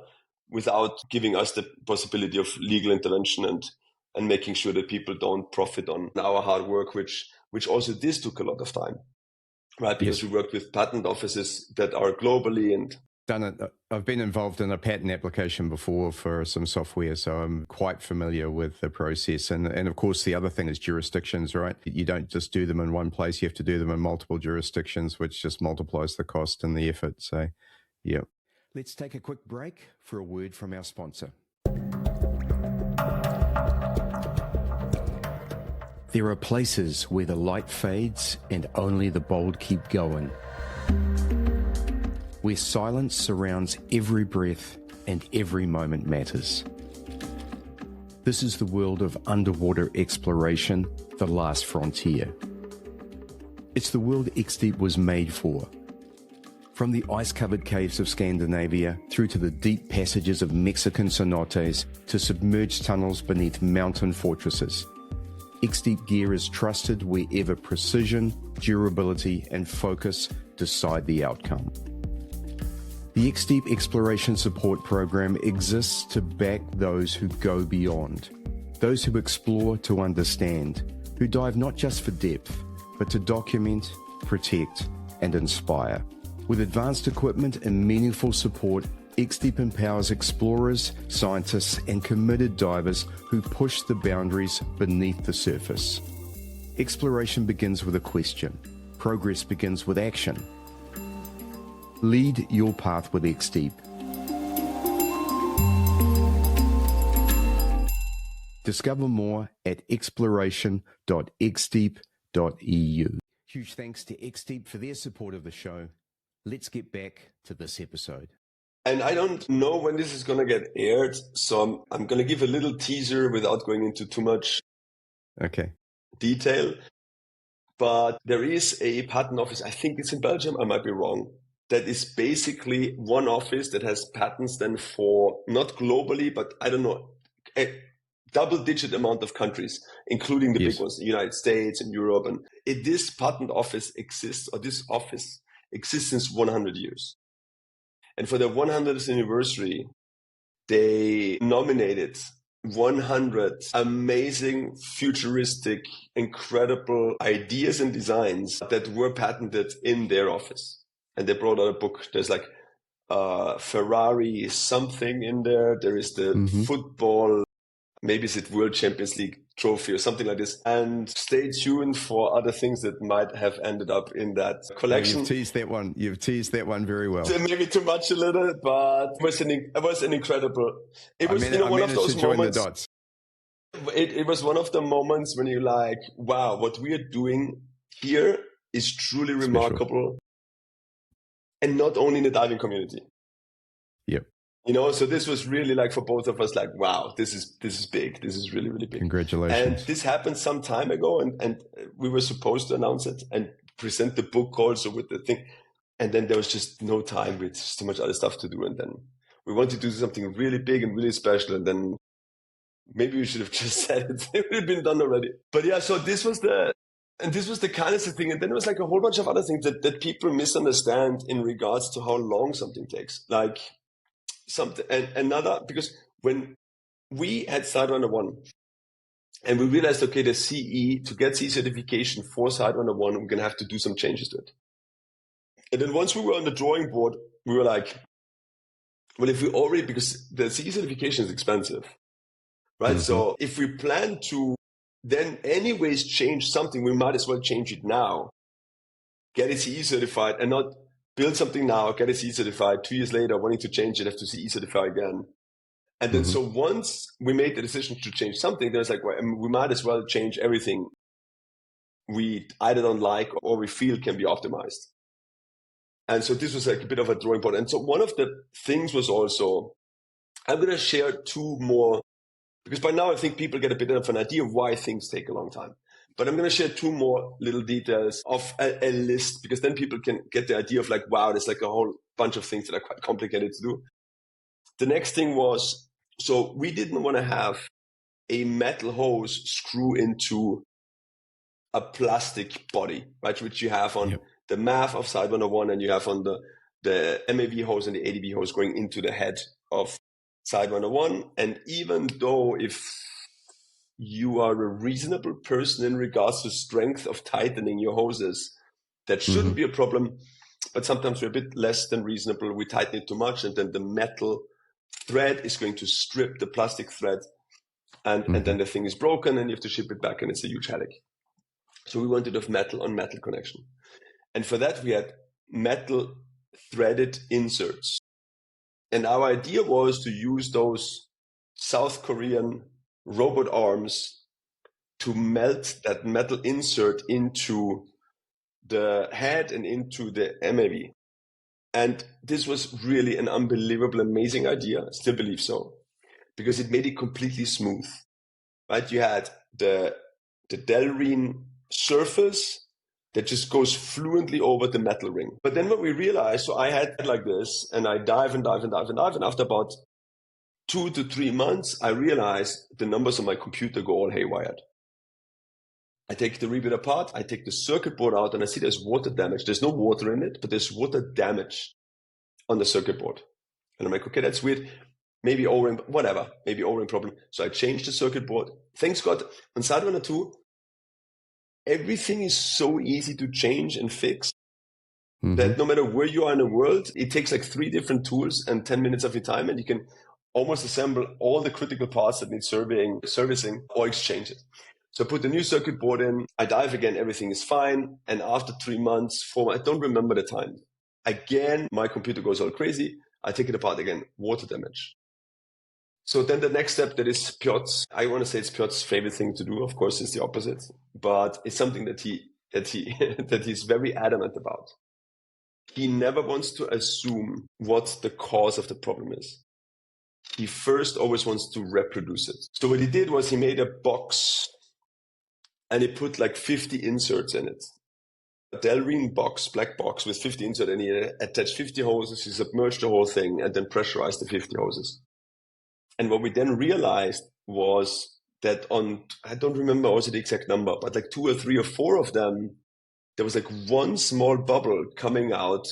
without giving us the possibility of legal intervention and making sure that people don't profit on our hard work, which also this took a lot of time. Right, because we worked with patent offices that are globally and I've been involved in a patent application before for some software, so I'm quite familiar with the process. And of course, the other thing is jurisdictions, right? You don't just do them in one place; you have to do them in multiple jurisdictions, which just multiplies the cost and the effort. So, yeah. Let's take a quick break for a word from our sponsor. There are places where the light fades and only the bold keep going. where silence surrounds every breath and every moment matters. This is the world of underwater exploration, the last frontier. It's the world XDEEP was made for. From the ice-covered caves of Scandinavia through to the deep passages of Mexican cenotes to submerged tunnels beneath mountain fortresses, XDEEP gear is trusted wherever precision, durability, and focus decide the outcome. The XDEEP Exploration Support Program exists to back those who go beyond, those who explore to understand, who dive not just for depth, but to document, protect, and inspire. With advanced equipment and meaningful support, XDEEP empowers explorers, scientists, and committed divers who push the boundaries beneath the surface. Exploration begins with a question. Progress begins with action. Lead your path with XDEEP. Discover more at exploration.xdeep.eu. Huge thanks to XDEEP for their support of the show. Let's get back to this episode. And I don't know when this is going to get aired, so I'm going to give a little teaser without going into too much detail. But there is a patent office, I think it's in Belgium, I might be wrong, that is basically one office that has patents then for, not globally, but I don't know, a double-digit amount of countries, including the big ones, the United States and Europe. And this patent office exists, or this office exists since 100 years. And for their 100th anniversary, they nominated 100 amazing, futuristic, incredible ideas and designs that were patented in their office. And they brought out a book. There's like Ferrari something in there. There is the football, maybe it's the World Champions League trophy or something like this. And stay tuned for other things that might have ended up in that collection. You've teased that one. You've teased that one very well. Maybe too much a little, but it was an incredible. It was one of those moments. It was one of the moments when you're like, wow, what we are doing here is truly remarkable. And not only in the diving community. Yep. So this was really like for both of us, like, wow, this is big. This is really, really big. Congratulations. And this happened some time ago, and we were supposed to announce it and present the book also with the thing. And then there was just no time with so much other stuff to do. And then we wanted to do something really big and really special. And then maybe we should have just said it. It would have been done already. But yeah, so this was the kind of thing. And then there was like a whole bunch of other things that people misunderstand in regards to how long something takes. Like, something and another, because when we had Sidewinder 1 and we realized, okay, the CE, to get CE certification for Sidewinder 1, we're going to have to do some changes to it. And then once we were on the drawing board, we were like, well, if we already, because the CE certification is expensive, right? Mm-hmm. So if we plan to then anyways change something, we might as well change it now, get it CE certified, and not build something now, get it CE certified, 2 years later, wanting to change it, have to CE certify again. And then, so once we made the decision to change something, there's like, well, we might as well change everything we either don't like or we feel can be optimized. And so this was like a bit of a drawing board. And so one of the things was also, I'm going to share two more, because by now I think people get a bit of an idea of why things take a long time. But I'm going to share two more little details of a list, because then people can get the idea of like, wow, there's like a whole bunch of things that are quite complicated to do. The next thing was, so we didn't want to have a metal hose screw into a plastic body, right? Which you have on the MAV of Sidewinder 1 and you have on the MAV hose and the ADB hose going into the head of Sidewinder 1. And even though if you are a reasonable person in regards to strength of tightening your hoses, that shouldn't be a problem. But sometimes we're a bit less than reasonable. We tighten it too much, and then the metal thread is going to strip the plastic thread, and then the thing is broken, and you have to ship it back, and it's a huge headache. So we wanted a metal on metal connection. And for that, we had metal threaded inserts. And our idea was to use those South Korean robot arms to melt that metal insert into the head and into the MAV. And this was really an unbelievable, amazing idea. I still believe so, because it made it completely smooth, right? You had the Delrin surface that just goes fluently over the metal ring. But then what we realized, so I had it like this, and I dive, and after about 2 to 3 months, I realized the numbers on my computer go all haywire. I take the Rebreather apart, I take the circuit board out, and I see there's water damage. There's no water in it, but there's water damage on the circuit board. And I'm like, okay, that's weird. Maybe O-ring, whatever, maybe O-ring problem. So I changed the circuit board. Thanks God, on Sidewinder 2, everything is so easy to change and fix that no matter where you are in the world, it takes like 3 different tools and 10 minutes of your time, and you can almost assemble all the critical parts that need servicing or exchange it. So I put the new circuit board in, I dive again, everything is fine. And after 3 months, 4 months, I don't remember the time. Again, my computer goes all crazy. I take it apart again, water damage. So then the next step, that is Piotr's, I want to say it's Piotr's favorite thing to do. Of course, it's the opposite, but it's something that he's very adamant about. He never wants to assume what the cause of the problem is. He first always wants to reproduce it. So what he did was he made a box, and he put like 50 inserts in it. A Delrin box, black box with 50 inserts, and he attached 50 hoses, he submerged the whole thing, and then pressurized the 50 hoses. And what we then realized was that on, I don't remember also the exact number, but like 2 or 3 or 4 of them, there was like one small bubble coming out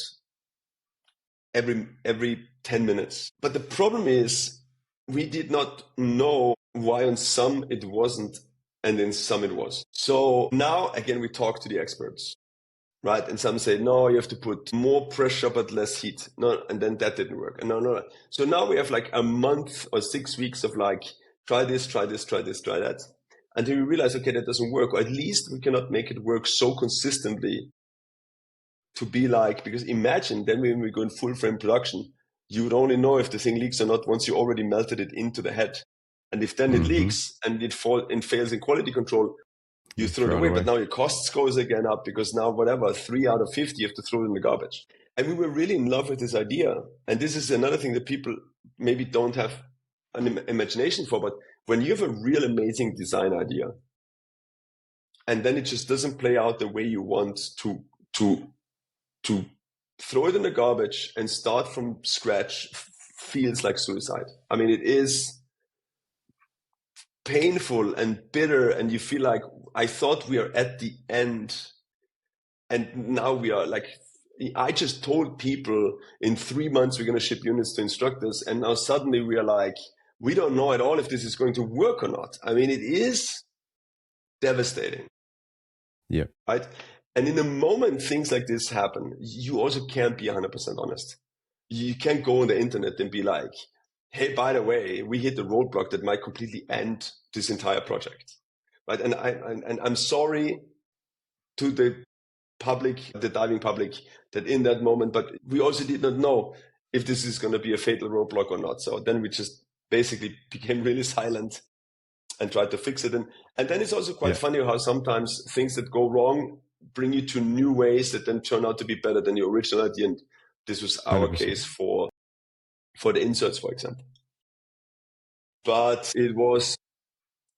every 10 minutes. But the problem is, we did not know why on some it wasn't, and in some it was. So now, again, we talk to the experts, right? And some say, no, you have to put more pressure but less heat. No, and then that didn't work. And no. So now we have like a month or 6 weeks of like, try this, try that. Until we realize, okay, that doesn't work. Or at least we cannot make it work so consistently to be like, because imagine then when we go in full frame production, you would only know if the thing leaks or not once you already melted it into the head. And if then it leaks and it fails in quality control, you throw it away. But now your costs goes again up, because now whatever, 3 out of 50, you have to throw it in the garbage. And we were really in love with this idea. And this is another thing that people maybe don't have an imagination for. But when you have a real amazing design idea, and then it just doesn't play out the way you want to throw it in the garbage and start from scratch feels like suicide. I mean, it is painful and bitter, and you feel like, I thought we are at the end, and now we are like, I just told people in 3 months we're going to ship units to instructors, and now suddenly we are like, we don't know at all if this is going to work or not. I mean, it is devastating. Yeah. Right? And in a moment things like this happen, you also can't be 100% honest. You can't go on the internet and be like, hey, by the way, we hit the roadblock that might completely end this entire project, right? And I'm sorry to the public, the diving public, that in that moment, but we also did not know if this is going to be a fatal roadblock or not. So then we just basically became really silent and tried to fix it. And then it's also quite funny how sometimes things that go wrong bring you to new ways that then turn out to be better than your original idea. And this was our 100%. Case for the inserts, for example. But it was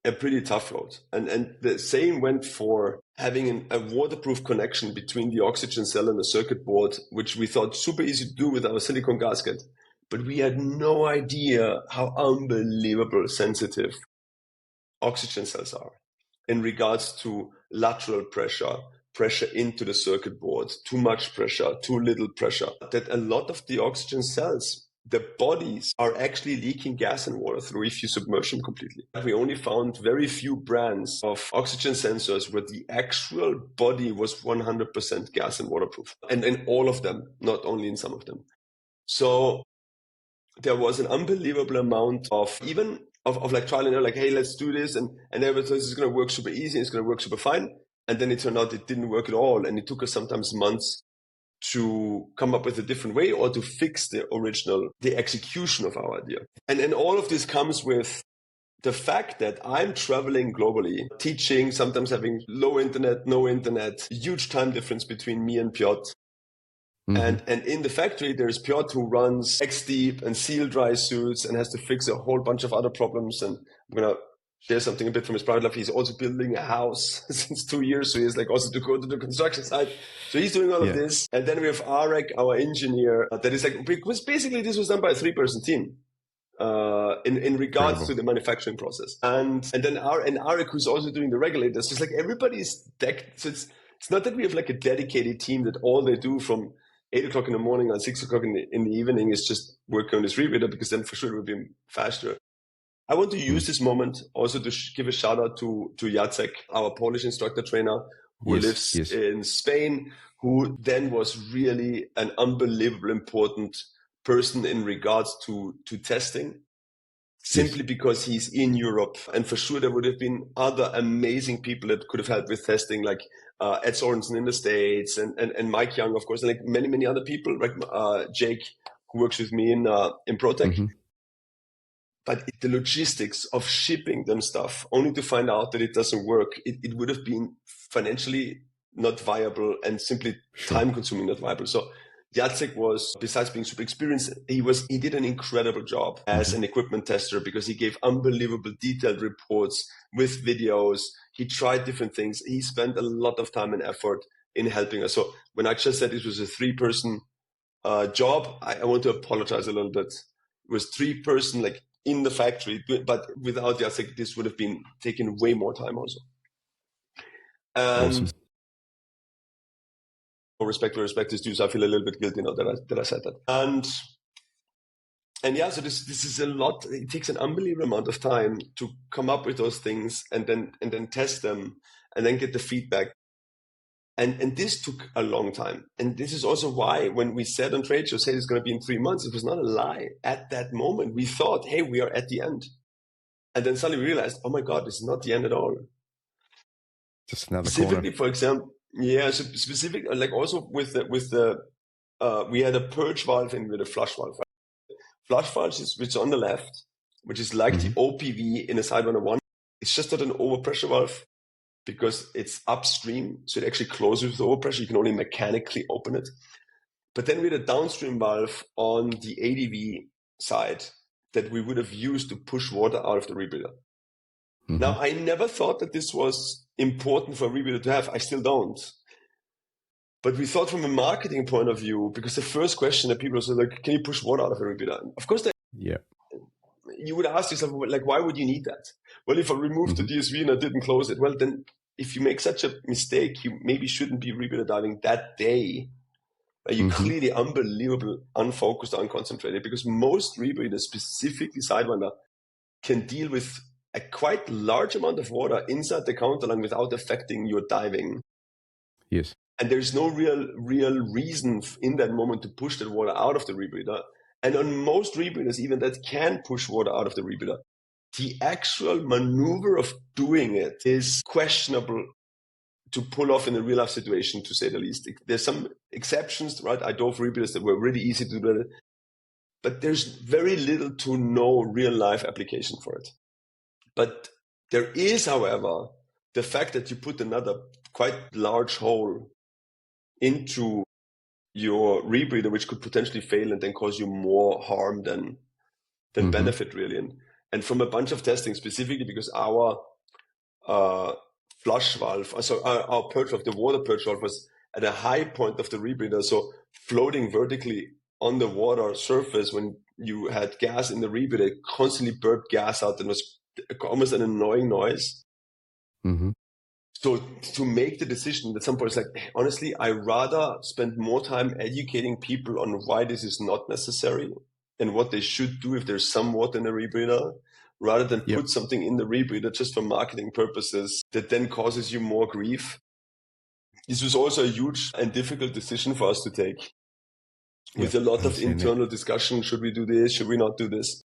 a pretty tough road. And the same went for having a waterproof connection between the oxygen cell and the circuit board, which we thought super easy to do with our silicone gasket. But we had no idea how unbelievable sensitive oxygen cells are in regards to lateral pressure, pressure into the circuit board, too much pressure, too little pressure. That a lot of the oxygen cells, the bodies are actually leaking gas and water through if you submerge them completely. We only found very few brands of oxygen sensors where the actual body was 100% gas and waterproof. And in all of them, not only in some of them. So there was an unbelievable amount of even of like trial and error, like, hey, let's do this. And everyone thought this is going to work super easy. It's going to work super fine. And then it turned out it didn't work at all. And it took us sometimes months to come up with a different way or to fix the execution of our idea. And all of this comes with the fact that I'm traveling globally, teaching, sometimes having low internet, no internet, huge time difference between me and Piotr. And in the factory, there's Piotr who runs XDEEP and seal dry suits and has to fix a whole bunch of other problems. And I'm going to share something a bit from his private life. He's also building a house since 2 years. So he's like also to go to the construction site. So he's doing all of this. And then we have Arek, our engineer, that is like, because basically this was done by a 3-person team. In regards to the manufacturing process. And then Arek, who's also doing the regulators. It's like everybody's decked. So it's not that we have like a dedicated team that all they do from 8 o'clock in the morning and 6 o'clock in the evening is just working on this Rebreather, because then for sure it will be faster. I want to use this moment also to give a shout out to Jacek, our Polish instructor trainer who lives in Spain, who then was really an unbelievable important person in regards to testing, simply because he's in Europe. And for sure there would have been other amazing people that could have helped with testing, like Ed Sorensen in the States and Mike Young, of course, and like many other people, like Jake, who works with me in ProTech. But the logistics of shipping them stuff, only to find out that it doesn't work, it would have been financially not viable and simply time-consuming not viable. So Jacek was, besides being super experienced, he did an incredible job as an equipment tester, because he gave unbelievable detailed reports with videos. He tried different things. He spent a lot of time and effort in helping us. So when I just said it was a 3-person job, I want to apologize a little bit. It was 3-person, like in the factory, but without Jacek, this would have been taking way more time also. Awesome. Respect where respect is due, so I feel a little bit guilty now that I said that. And yeah, so this is a lot. It takes an unbelievable amount of time to come up with those things and then test them and then get the feedback. And this took a long time. And this is also why when we said on trade shows, hey, it's going to be in 3 months, it was not a lie. At that moment, we thought, hey, we are at the end. And then suddenly we realized, oh my God, this is not the end at all. Just another Specifically, corner. for example, so specific, like also with the we had a purge valve and with a flush valve. Right? Flush valve is which is on the left, which is like the OPV in a Sidewinder 1. It's just not an overpressure valve because it's upstream, so it actually closes with the overpressure. You can only mechanically open it. But then we had a downstream valve on the ADV side that we would have used to push water out of the rebreather. Now, I never thought that this was important for a rebreather to have. I still don't. But we thought from a marketing point of view, because the first question that people say, like, can you push water out of a rebreather? Of course, you would ask yourself, like, why would you need that? Well, if I removed the DSV and I didn't close it, well, then if you make such a mistake, you maybe shouldn't be rebreather diving that day. You're clearly unbelievable, unfocused, unconcentrated, because most rebreathers, specifically Sidewinder, can deal with a quite large amount of water inside the counterline without affecting your diving. Yes. And there's no real reason in that moment to push that water out of the rebreather. And on most rebreathers, even that can push water out of the rebreather, the actual maneuver of doing it is questionable to pull off in a real life situation, to say the least. There's some exceptions, right? I dove rebreathers that were really easy to do that. But there's very little to no real life application for it. But there is, however, the fact that you put another quite large hole into your rebreather, which could potentially fail and then cause you more harm than benefit, really. And from a bunch of testing, specifically because our flush valve, so our purge valve, the water purge valve, was at a high point of the rebreather, so floating vertically on the water surface when you had gas in the rebreather, it constantly burped gas out and was almost an annoying noise. So to make the decision at some point, it's like, honestly, I rather spend more time educating people on why this is not necessary and what they should do if there's some water in the rebreather, rather than put something in the rebreather just for marketing purposes that then causes you more grief. This was also a huge and difficult decision for us to take, with a lot of internal discussion. Should we do this? Should we not do this?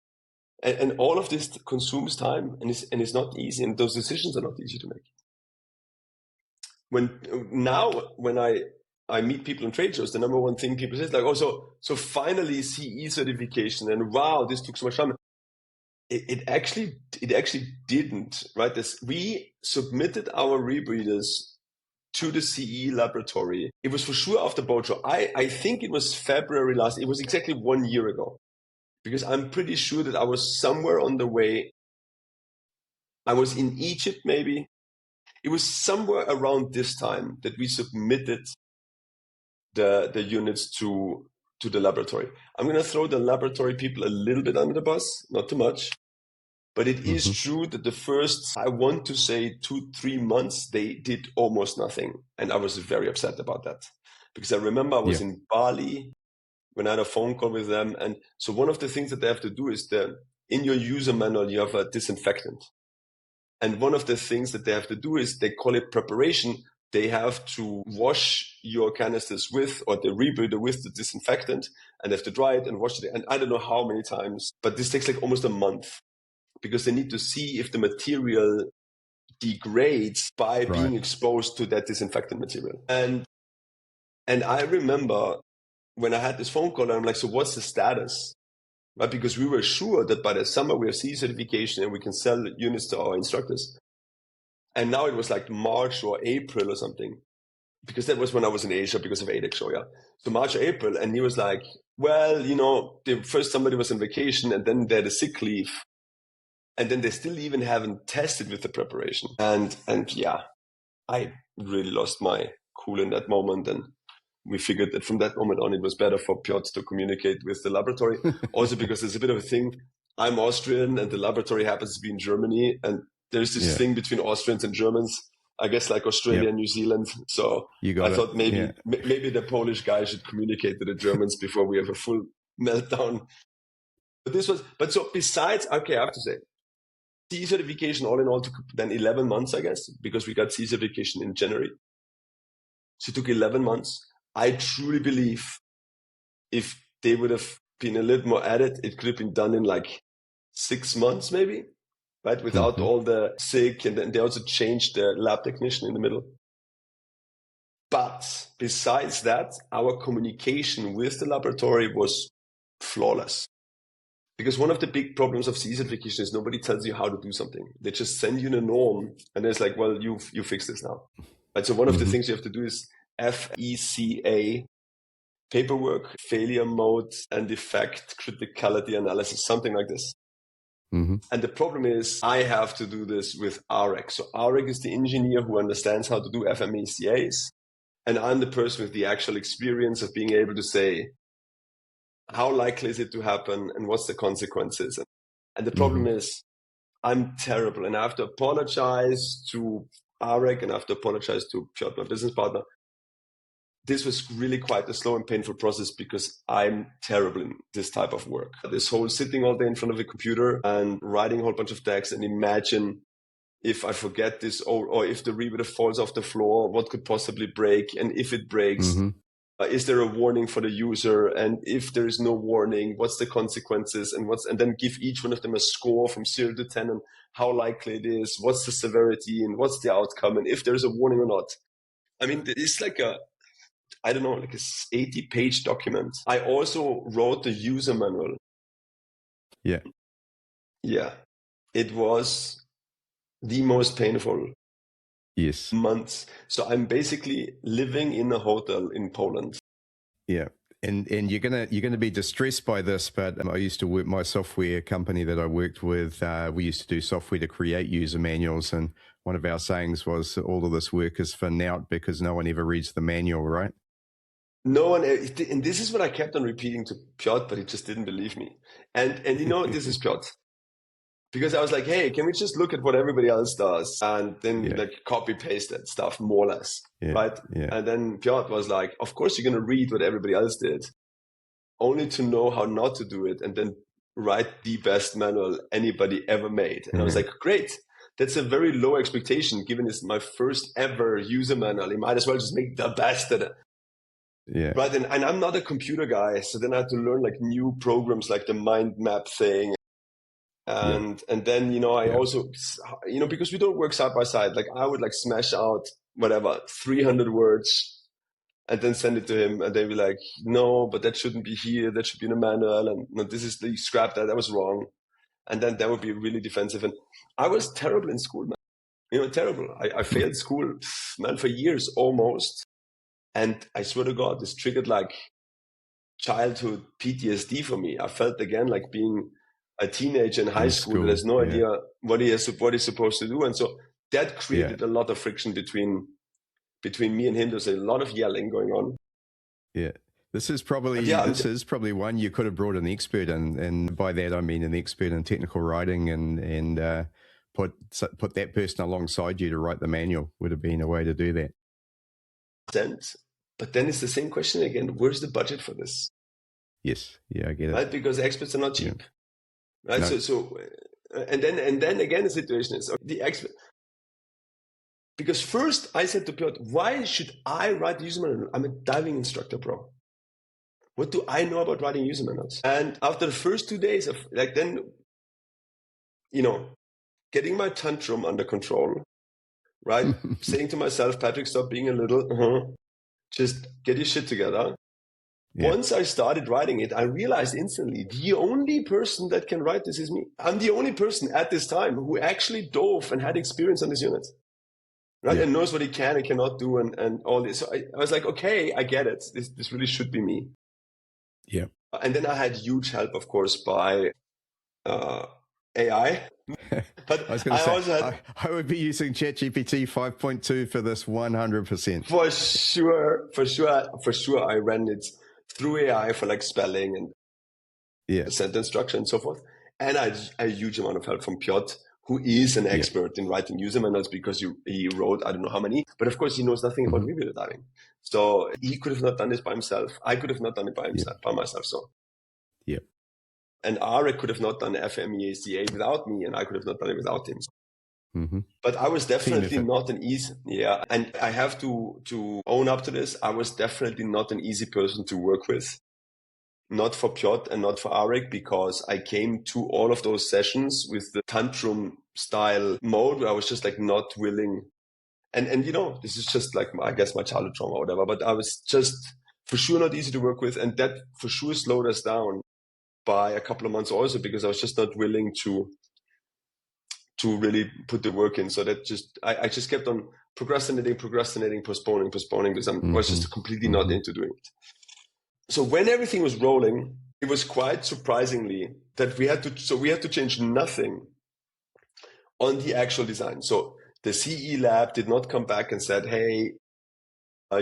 And all of this consumes time and it's not easy. And those decisions are not easy to make. When I meet people in trade shows, the number one thing people say is like, oh, so finally CE certification, and wow, this took so much time. It actually didn't, right? We submitted our rebreathers to the CE laboratory. It was for sure after boat show. I think it was February it was exactly 1 year ago, because I'm pretty sure that I was somewhere on the way. I was in Egypt, maybe. It was somewhere around this time that we submitted the units to the laboratory. I'm going to throw the laboratory people a little bit under the bus, not too much. But it is true that the first, I want to say 2-3 months, they did almost nothing. And I was very upset about that. Because I remember I was in Bali when I had a phone call with them. And so one of the things that they have to do is in your user manual, you have a disinfectant. And one of the things that they have to do is they call it preparation. They have to wash your canisters with, or the rebreather with, the disinfectant, and they have to dry it and wash it. And I don't know how many times, but this takes like almost a month, because they need to see if the material degrades by being exposed to that disinfectant material. And I remember when I had this phone call, I'm like, so what's the status? Right? Because we were sure that by the summer we have CE certification and we can sell units to our instructors. And now it was like March or April or something, because that was when I was in Asia because of ADEC show, yeah. So March or April, and he was like, well, first somebody was on vacation and then they had a sick leave. And then they still even haven't tested with the preparation. And yeah, I really lost my cool in that moment. And we figured that from that moment on, it was better for Piotr to communicate with the laboratory. Also because there's a bit of a thing. I'm Austrian and the laboratory happens to be in Germany. And there's this thing between Austrians and Germans, I guess, like Australia and New Zealand. So I thought maybe the Polish guy should communicate to the Germans before we have a full meltdown. But so besides, okay, I have to say, CE certification all in all took then 11 months, I guess, because we got CE certification in January. So it took 11 months. I truly believe if they would have been a little more at it, it could have been done in like 6 months maybe, right? Without all the sick, and then they also changed the lab technician in the middle. But besides that, our communication with the laboratory was flawless. Because one of the big problems of CE certification is nobody tells you how to do something. They just send you a norm and it's like, well, you fix this now. Right? So one of the things you have to do is FECA, paperwork, failure mode, and defect criticality analysis, something like this. And the problem is I have to do this with AREC. So AREC is the engineer who understands how to do FMECAs. And I'm the person with the actual experience of being able to say, how likely is it to happen and what's the consequences? And the problem is I'm terrible and I have to apologize to AREC and I have to apologize to Piotr, my business partner. This was really quite a slow and painful process because I'm terrible in this type of work. This whole sitting all day in front of a computer and writing a whole bunch of text and imagine if I forget this or if the rebreather falls off the floor, what could possibly break? And if it breaks, is there a warning for the user? And if there is no warning, what's the consequences? And then give each one of them a score from 0 to 10 and how likely it is, what's the severity and what's the outcome, and if there's a warning or not. I mean, it's like a 80-page document. I also wrote the user manual. Yeah. It was the most painful months. So I'm basically living in a hotel in Poland. Yeah. And you're gonna be distressed by this, but I used to work, my software company that I worked with, we used to do software to create user manuals, and one of our sayings was all of this work is for naught because no one ever reads the manual, right? No one, and this is what I kept on repeating to Piotr, but he just didn't believe me. And this is Piotr. Because I was like, hey, can we just look at what everybody else does and then like copy paste that stuff more or less, right? And then Piotr was like, of course you're going to read what everybody else did, only to know how not to do it and then write the best manual anybody ever made. And I was like, great. That's a very low expectation given it's my first ever user manual. You might as well just make the best at it. Right. And I'm not a computer guy. So then I had to learn like new programs like the mind map thing. And then, I also, because we don't work side by side, like I would like smash out 300 words and then send it to him and they'd be like, no, but that shouldn't be here. That should be in a manual. And no, this is the scrap that was wrong. And then that would be really defensive. And I was terrible in school, man. terrible. I failed school, man, for years almost. And I swear to God, this triggered like childhood PTSD for me. I felt again like being a teenager in high school that has no idea what he's supposed to do. And so that created a lot of friction between me and him. There's a lot of yelling going on. Yeah. This is probably one you could have brought an expert in, and by that I mean an expert in technical writing, and put that person alongside you to write the manual would have been a way to do that. But then it's the same question again. Where's the budget for this? Yes. Yeah, I get it. Right? Because experts are not cheap. Yeah. Right? No. So and then again the situation is the expert. Because first I said to Piotr, why should I write the user manual? I'm a diving instructor, bro. What do I know about writing user manuals? And after the first 2 days of getting my tantrum under control, right? Saying to myself, Patrick, stop being a little, just get your shit together. Yeah. Once I started writing it, I realized instantly the only person that can write this is me. I'm the only person at this time who actually dove and had experience on this unit. Right? Yeah. And knows what he can and cannot do and all this. So I was like, okay, I get it. This really should be me. Yeah. And then I had huge help, of course, by AI. But I was going to say, I would be using ChatGPT 5.2 for this 100%. For sure. I ran it through AI for like spelling and sentence structure and so forth. And I had a huge amount of help from Piotr, who is an expert in writing user manuals because he wrote, I don't know how many, but of course he knows nothing about rebreather diving. So he could have not done this by himself. I could have not done it by myself. So, and Arek could have not done FMEACA without me, and I could have not done it without him. Mm-hmm. But I was definitely not an easy, and I have to own up to this. I was definitely not an easy person to work with. Not for Piotr and not for Arek, because I came to all of those sessions with the tantrum style mode where I was just like not willing. And this is just like, I guess, my childhood trauma or whatever, but I was just for sure not easy to work with. And that for sure slowed us down by a couple of months also, because I was just not willing to really put the work in. So that I just kept on procrastinating, postponing, because I was just completely not into doing it. So when everything was rolling, it was quite surprisingly that we had to change nothing on the actual design. So the CE lab did not come back and said, hey,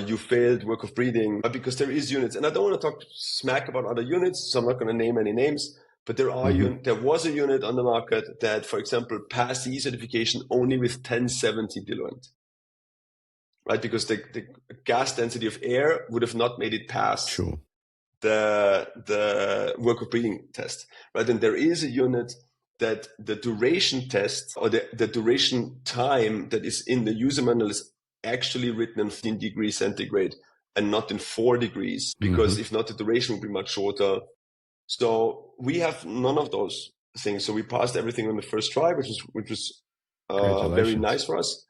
you failed work of breathing, because there is units. And I don't want to talk smack about other units, so I'm not going to name any names, but there was a unit on the market that, for example, passed CE certification only with 1070 diluent. Right? Because the gas density of air would have not made it pass. Sure. The work of breathing test, right? And there is a unit that the duration test, or the duration time that is in the user manual, is actually written in 15 degrees centigrade and not in 4 degrees, because if not, the duration will be much shorter. So we have none of those things. So we passed everything on the first try, which was very nice for us.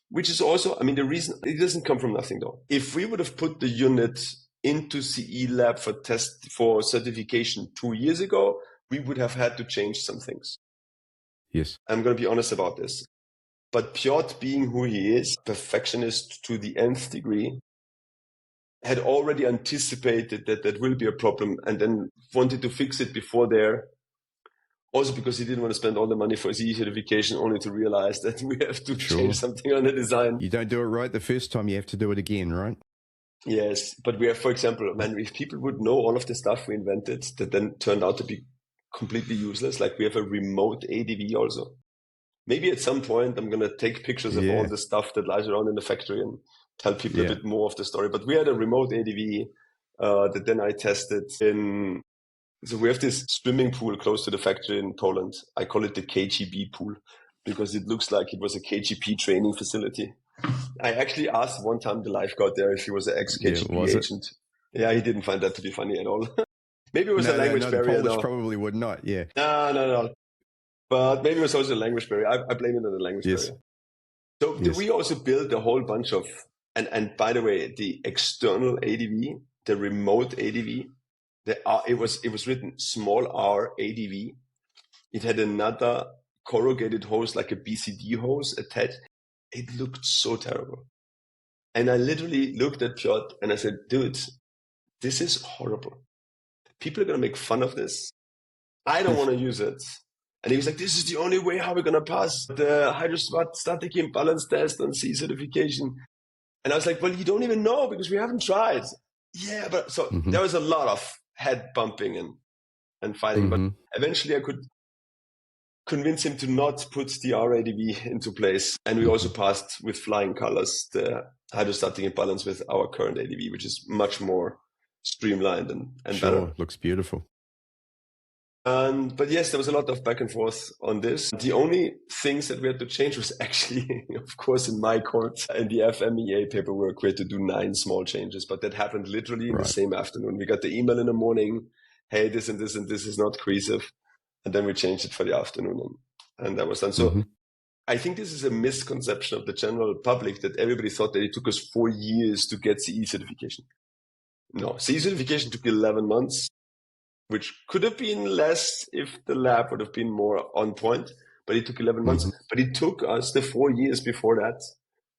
Which is also, the reason, it doesn't come from nothing though. If we would have put the unit into CE lab for certification 2 years ago, we would have had to change some things. Yes. I'm going to be honest about this. But Piotr, being who he is, perfectionist to the nth degree, had already anticipated that will be a problem and then wanted to fix it before there. Also because he didn't want to spend all the money for CE certification, only to realize that we have to change something on the design. You don't do it right the first time, you have to do it again, right? Yes, but we have, for example, if people would know all of the stuff we invented that then turned out to be completely useless, like we have a remote ADV also. Maybe at some point I'm going to take pictures of all the stuff that lies around in the factory and tell people a bit more of the story. But we had a remote ADV that then I tested in. So we have this swimming pool close to the factory in Poland. I call it the KGB pool because it looks like it was a KGB training facility. I actually asked one time the lifeguard there if he was an ex-KGB agent. Yeah, he didn't find that to be funny at all. Maybe it was a language barrier. The Polish probably would not, No. But maybe it was also a language barrier. I blame it on the language barrier. So we also built a whole bunch of, and by the way, the external ADV, the remote ADV, it was written small r ADV. It had another corrugated hose, like a BCD hose attached. It looked so terrible. And I literally looked at Piotr and I said, dude, this is horrible. People are going to make fun of this. I don't want to use it. And he was like, this is the only way how we're going to pass the hydrostatic imbalance test and C certification. And I was like, well, you don't even know because we haven't tried. Yeah, but so there was a lot of head bumping and fighting. But eventually I could convince him to not put the RADV into place. And we also passed with flying colors the hydrostatic imbalance with our current ADV, which is much more streamlined and better. Looks beautiful. But yes, there was a lot of back and forth on this. The only things that we had to change was actually, of course, in my court, in the FMEA paperwork, we had to do 9 small changes, but that happened literally in the same afternoon. We got the email in the morning, hey, this and this and this is not cohesive. And then we changed it for the afternoon and that was done. So I think this is a misconception of the general public that everybody thought that it took us 4 years to get CE certification. No, CE certification took 11 months. Which could have been less if the lab would have been more on point, but it took 11 months. But it took us the 4 years before that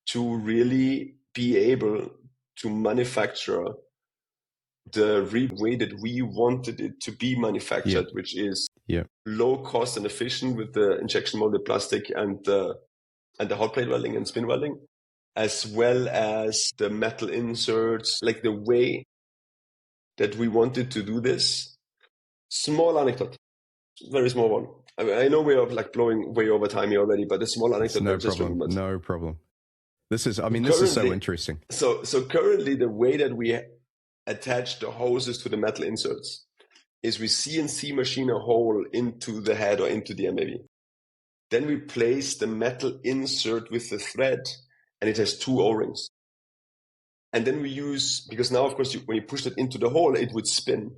to really be able to manufacture the way that we wanted it to be manufactured, which is low cost and efficient with the injection molded plastic and the hot plate welding and spin welding, as well as the metal inserts, like the way that we wanted to do this. Small anecdote, very small one. I know we are like blowing way over time here already, but a small anecdote. No problem. This is so interesting. So currently the way that we attach the hoses to the metal inserts is we CNC machine a hole into the head or into the MAV. Then we place the metal insert with the thread and it has 2 O-rings. And then we use, because now of course when you push it into the hole, it would spin.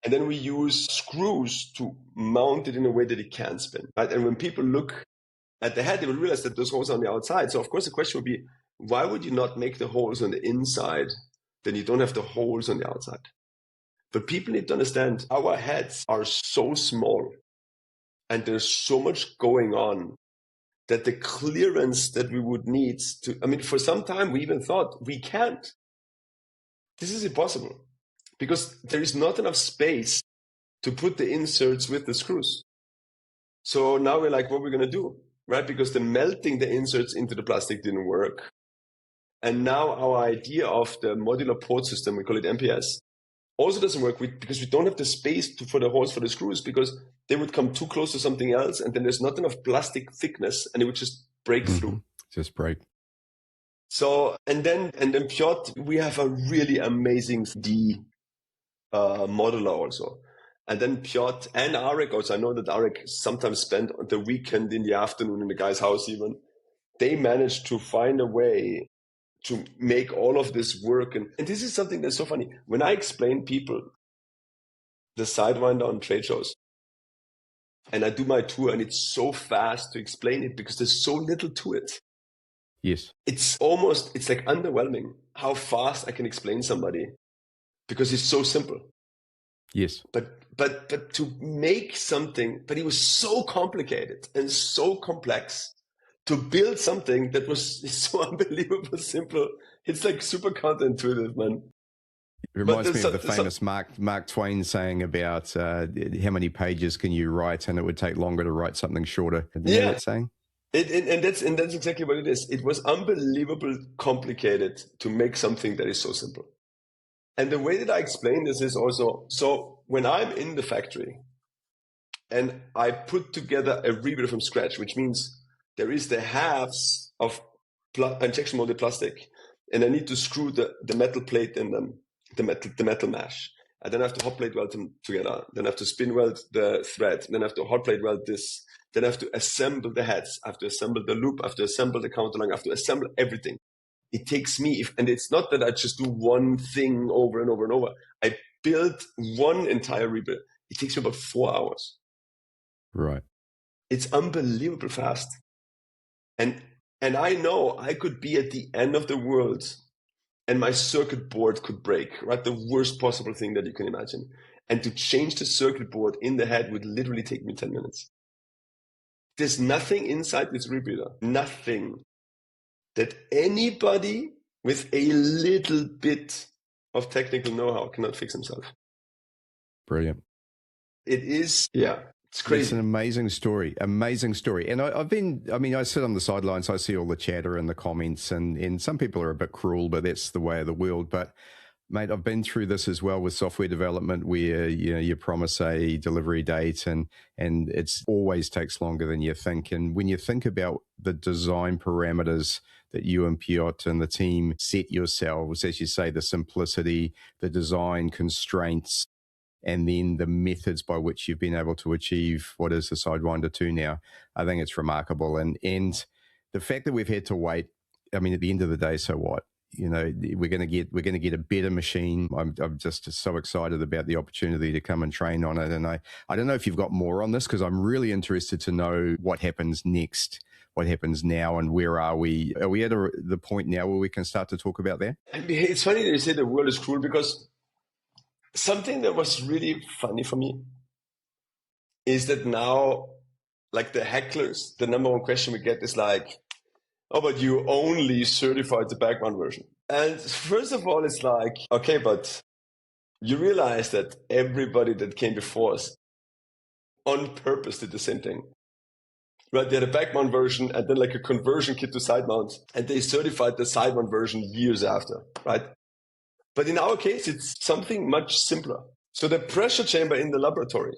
And then we use screws to mount it in a way that it can spin. Right? And when people look at the head, they will realize that those holes are on the outside. So of course the question would be, why would you not make the holes on the inside? Then you don't have the holes on the outside. But people need to understand our heads are so small and there's so much going on that the clearance that we would need to, for some time we even thought we can't. This is impossible. Because there is not enough space to put the inserts with the screws. So now we're like, what are we going to do? Right? Because the melting the inserts into the plastic didn't work. And now our idea of the modular port system, we call it MPS, also doesn't work because we don't have the space for the holes for the screws because they would come too close to something else and then there's not enough plastic thickness and it would just break through. Just break. So, and then Piotr, we have a really amazing modeler also. And then Piotr and Arek also, I know that Arek sometimes spent the weekend in the afternoon in the guy's house even. They managed to find a way to make all of this work. And this is something that's so funny. When I explain people the Sidewinder on trade shows, and I do my tour and it's so fast to explain it because there's so little to it. Yes. It's like underwhelming how fast I can explain somebody. Because it's so simple. Yes. But to make something, but it was so complicated and so complex to build something that was so unbelievable simple. It's like super counterintuitive, man. It reminds me of the famous Mark Twain saying about how many pages can you write and it would take longer to write something shorter. You know that saying? And that's exactly what it is. It was unbelievably complicated to make something that is so simple. And the way that I explain this is also, so when I'm in the factory and I put together a Rebreather from scratch, which means there is the halves of injection molded plastic and I need to screw the metal plate in them, the metal mesh. I then have to hot plate weld them together. Then I have to spin weld the thread. Then I have to hot plate weld this. Then I have to assemble the heads. I have to assemble the loop. I have to assemble the counterlung. I have to assemble everything. It takes me, and it's not that I just do one thing over and over and over. I build one entire Rebreather. It takes me about 4 hours. Right. It's unbelievable fast. And I know I could be at the end of the world and my circuit board could break, right? The worst possible thing that you can imagine. And to change the circuit board in the head would literally take me 10 minutes. There's nothing inside this rebreather, nothing that anybody with a little bit of technical know-how cannot fix himself. Brilliant. It is, yeah, it's crazy. It's an amazing story, amazing story. And I sit on the sidelines, I see all the chatter and the comments, and some people are a bit cruel, but that's the way of the world. But mate, I've been through this as well with software development where, you promise a delivery date and it's always takes longer than you think. And when you think about the design parameters that you and Piotr and the team set yourselves, as you say, the simplicity, the design constraints, and then the methods by which you've been able to achieve what is the Sidewinder 2 now, I think it's remarkable. And the fact that we've had to wait, I mean, at the end of the day, so what? We're going to get a better machine. I'm just so excited about the opportunity to come and train on it. And I don't know if you've got more on this, because I'm really interested to know what happens next, what happens now, and where are we? Are we at the point now where we can start to talk about that? I mean, it's funny that you say the world is cruel, because something that was really funny for me is that now, like the hecklers, the number one question we get is like, oh, but you only certified the background version. And first of all, it's like, okay, but you realize that everybody that came before us on purpose did the same thing. Right? They had a backmount version and then like a conversion kit to side mount, and they certified the side mount version years after, right? But in our case, it's something much simpler. So the pressure chamber in the laboratory,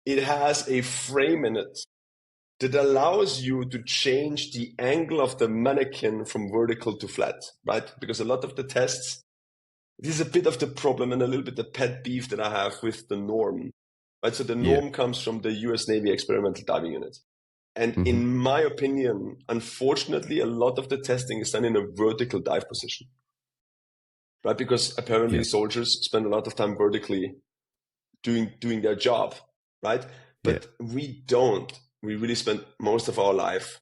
it has a frame in it that allows you to change the angle of the mannequin from vertical to flat, right? Because a lot of the tests, this is a bit of the problem and a little bit the pet beef that I have with the norm, right? So the norm comes from the US Navy Experimental Diving Unit. And in my opinion, unfortunately, a lot of the testing is done in a vertical dive position, right? Because apparently soldiers spend a lot of time vertically doing their job, right? But we don't. We really spend most of our life,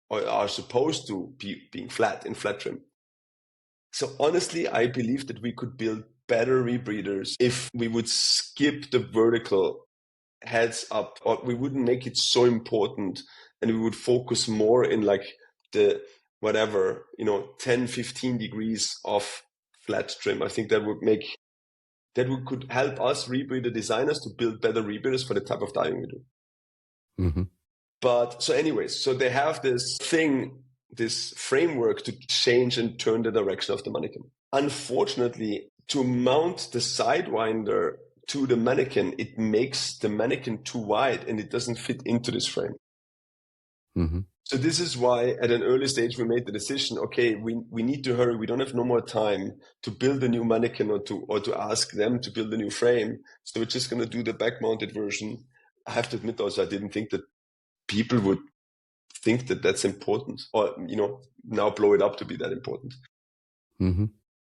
or are supposed to be being flat, in flat trim. So honestly, I believe that we could build better rebreathers if we would skip the vertical heads up, or we wouldn't make it so important, and we would focus more in like the whatever, 10, 15 degrees of flat trim. I think that could help us rebreather designers to build better rebreathers for the type of diving we do. But so anyways, so they have this framework to change and turn the direction of the mannequin. Unfortunately, to mount the Sidewinder to the mannequin, it makes the mannequin too wide and it doesn't fit into this frame. So this is why at an early stage we made the decision, okay, we need to hurry. We don't have no more time to build a new mannequin or to ask them to build a new frame. So we're just going to do the back-mounted version. I have to admit also, I didn't think that people would think that that's important, or, now blow it up to be that important.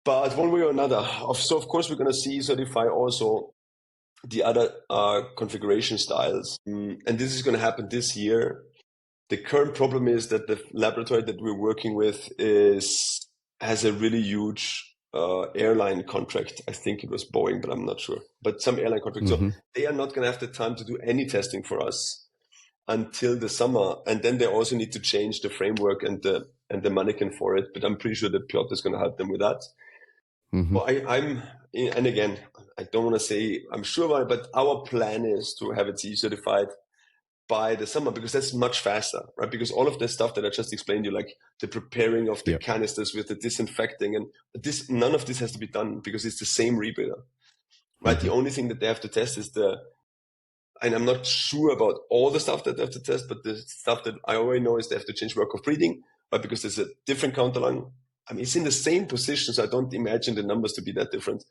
But one way or another, so of course we're going to certify also the other configuration styles. And this is going to happen this year. The current problem is that the laboratory that we're working with has a really huge airline contract. I think it was Boeing, but I'm not sure. But some airline contract. So they are not going to have the time to do any testing for us until the summer, and then they also need to change the framework and the mannequin for it. But I'm pretty sure that Piotr is going to help them with that. Well, and again, I don't want to say I'm sure about it, but our plan is to have it CE certified by the summer, because that's much faster, right? Because all of the stuff that I just explained to you, like the preparing of the canisters with the disinfecting, and none of this has to be done because it's the same rebreather, right? The only thing that they have to test is and I'm not sure about all the stuff that they have to test, but the stuff that I already know is they have to change work of breathing, but because there's a different counterline. I mean, it's in the same position, so I don't imagine the numbers to be that different,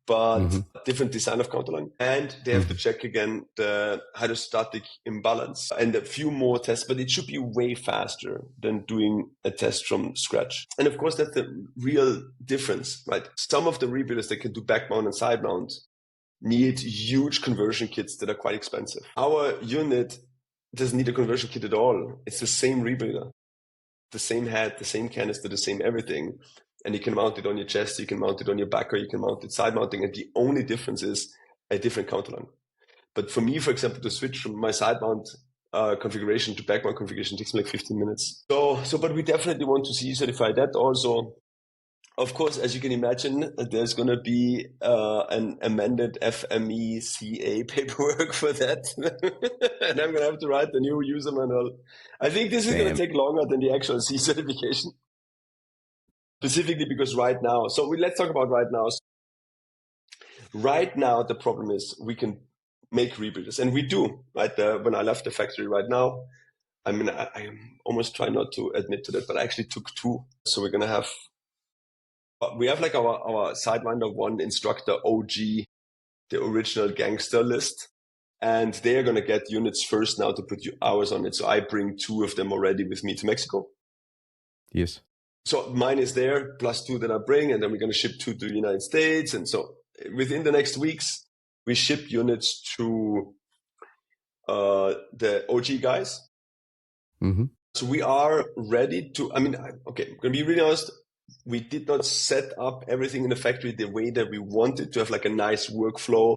but different design of counterline. And they have to check again the hydrostatic imbalance and a few more tests, but it should be way faster than doing a test from scratch. And of course, that's the real difference, right? Some of the rebreathers that can do back mount and side mount need huge conversion kits that are quite expensive. Our unit doesn't need a conversion kit at all. It's the same rebreather, the same head, the same canister, the same everything. And you can mount it on your chest, you can mount it on your back, or you can mount it side mounting. And the only difference is a different counterline. But for me, for example, to switch from my side mount configuration to background configuration takes me like 15 minutes. But we definitely want to see certify that also. Of course, as you can imagine, there's going to be an amended FMECA paperwork for that. And I'm going to have to write the new user manual. I think this is going to take longer than the actual C certification. Specifically because right now, let's talk about right now. Right now, the problem is we can make rebreathers, and we do. Right, when I left the factory right now, I mean, I almost try not to admit to that, but I actually took 2. So we're gonna have, we have like our Sidewinder 1 instructor OG, the original gangster list, and they are gonna get units first now to put hours on it. So I bring 2 of them already with me to Mexico. Yes. So mine is there, plus 2 that I bring, and then we're gonna ship 2 to the United States, and so within the next weeks, we ship units to the OG guys. Mm-hmm. So we are ready to, I'm going to be really honest. We did not set up everything in the factory the way that we wanted to have like a nice workflow.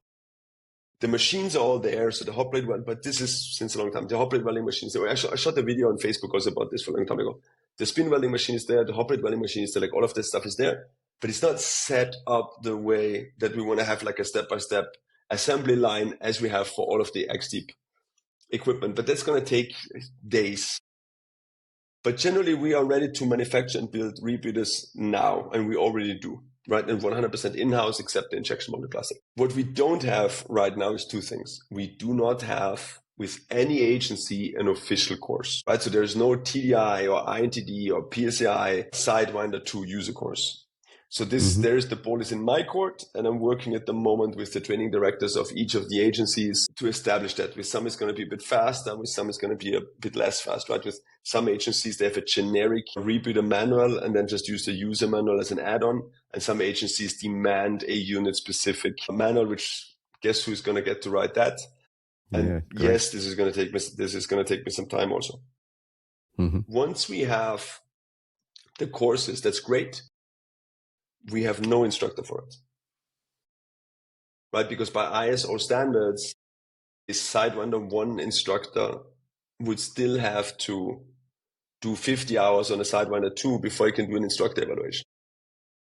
The machines are all there. So the hot plate, but this is since a long time. The hot plate welding machines. I shot a video on Facebook also about this for a long time ago. The spin welding machine is there. The hot plate welding machine is there. Like all of this stuff is there. But it's not set up the way that we want to have like a step-by-step assembly line as we have for all of the XDEEP equipment. But that's going to take days. But generally, we are ready to manufacture and build rebreathers now, and we already do, right? And 100% in-house except the injection molded plastic. What we don't have right now is 2 things. We do not have with any agency an official course, right? So there's no TDI or INTD or PSAI Sidewinder 2 user course. So there's the ball is in my court, and I'm working at the moment with the training directors of each of the agencies to establish that. With some, it's going to be a bit faster, with some, it's going to be a bit less fast, right? With some agencies, they have a generic rebreather manual and then just use the user manual as an add-on. And some agencies demand a unit-specific manual, which guess who's going to get to write that? And yes, this is going to take me some time also. Mm-hmm. Once we have the courses, that's great. We have no instructor for it, right? Because by ISO standards, a Sidewinder 1 instructor would still have to do 50 hours on a Sidewinder 2 before he can do an instructor evaluation.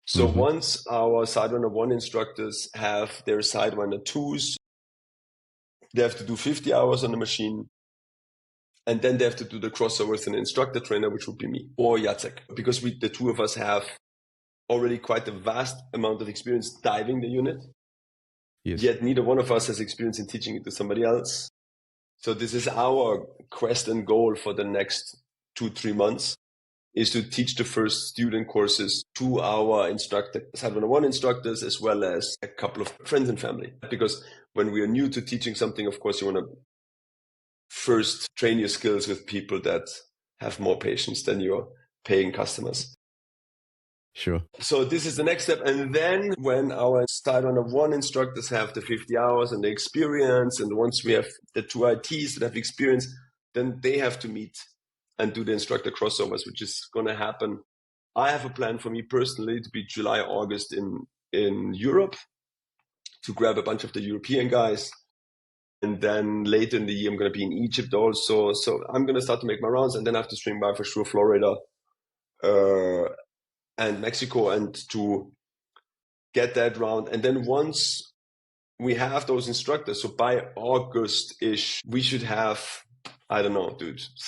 So once our Sidewinder 1 instructors have their Sidewinder 2s, they have to do 50 hours on the machine, and then they have to do the crossover with an instructor trainer, which would be me or Jacek, because the 2 of us have already quite a vast amount of experience diving the unit. Yes. Yet neither one of us has experience in teaching it to somebody else. So this is our quest and goal for the next 2-3 months, is to teach the first student courses to our Sidewinder 1 instructors, as well as a couple of friends and family. Because when we are new to teaching something, of course, you want to first train your skills with people that have more patience than your paying customers. Sure. So this is the next step. And then when our Sidewinder 1 instructors have the 50 hours and the experience, and once we have the 2 ITs that have experience, then they have to meet and do the instructor crossovers, which is going to happen. I have a plan for me personally to be July, August in Europe, to grab a bunch of the European guys. And then later in the year, I'm going to be in Egypt also. So I'm going to start to make my rounds, and then I have to swing by for sure Florida, and Mexico, and to get that round. And then once we have those instructors, so by August-ish, we should have, I don't know,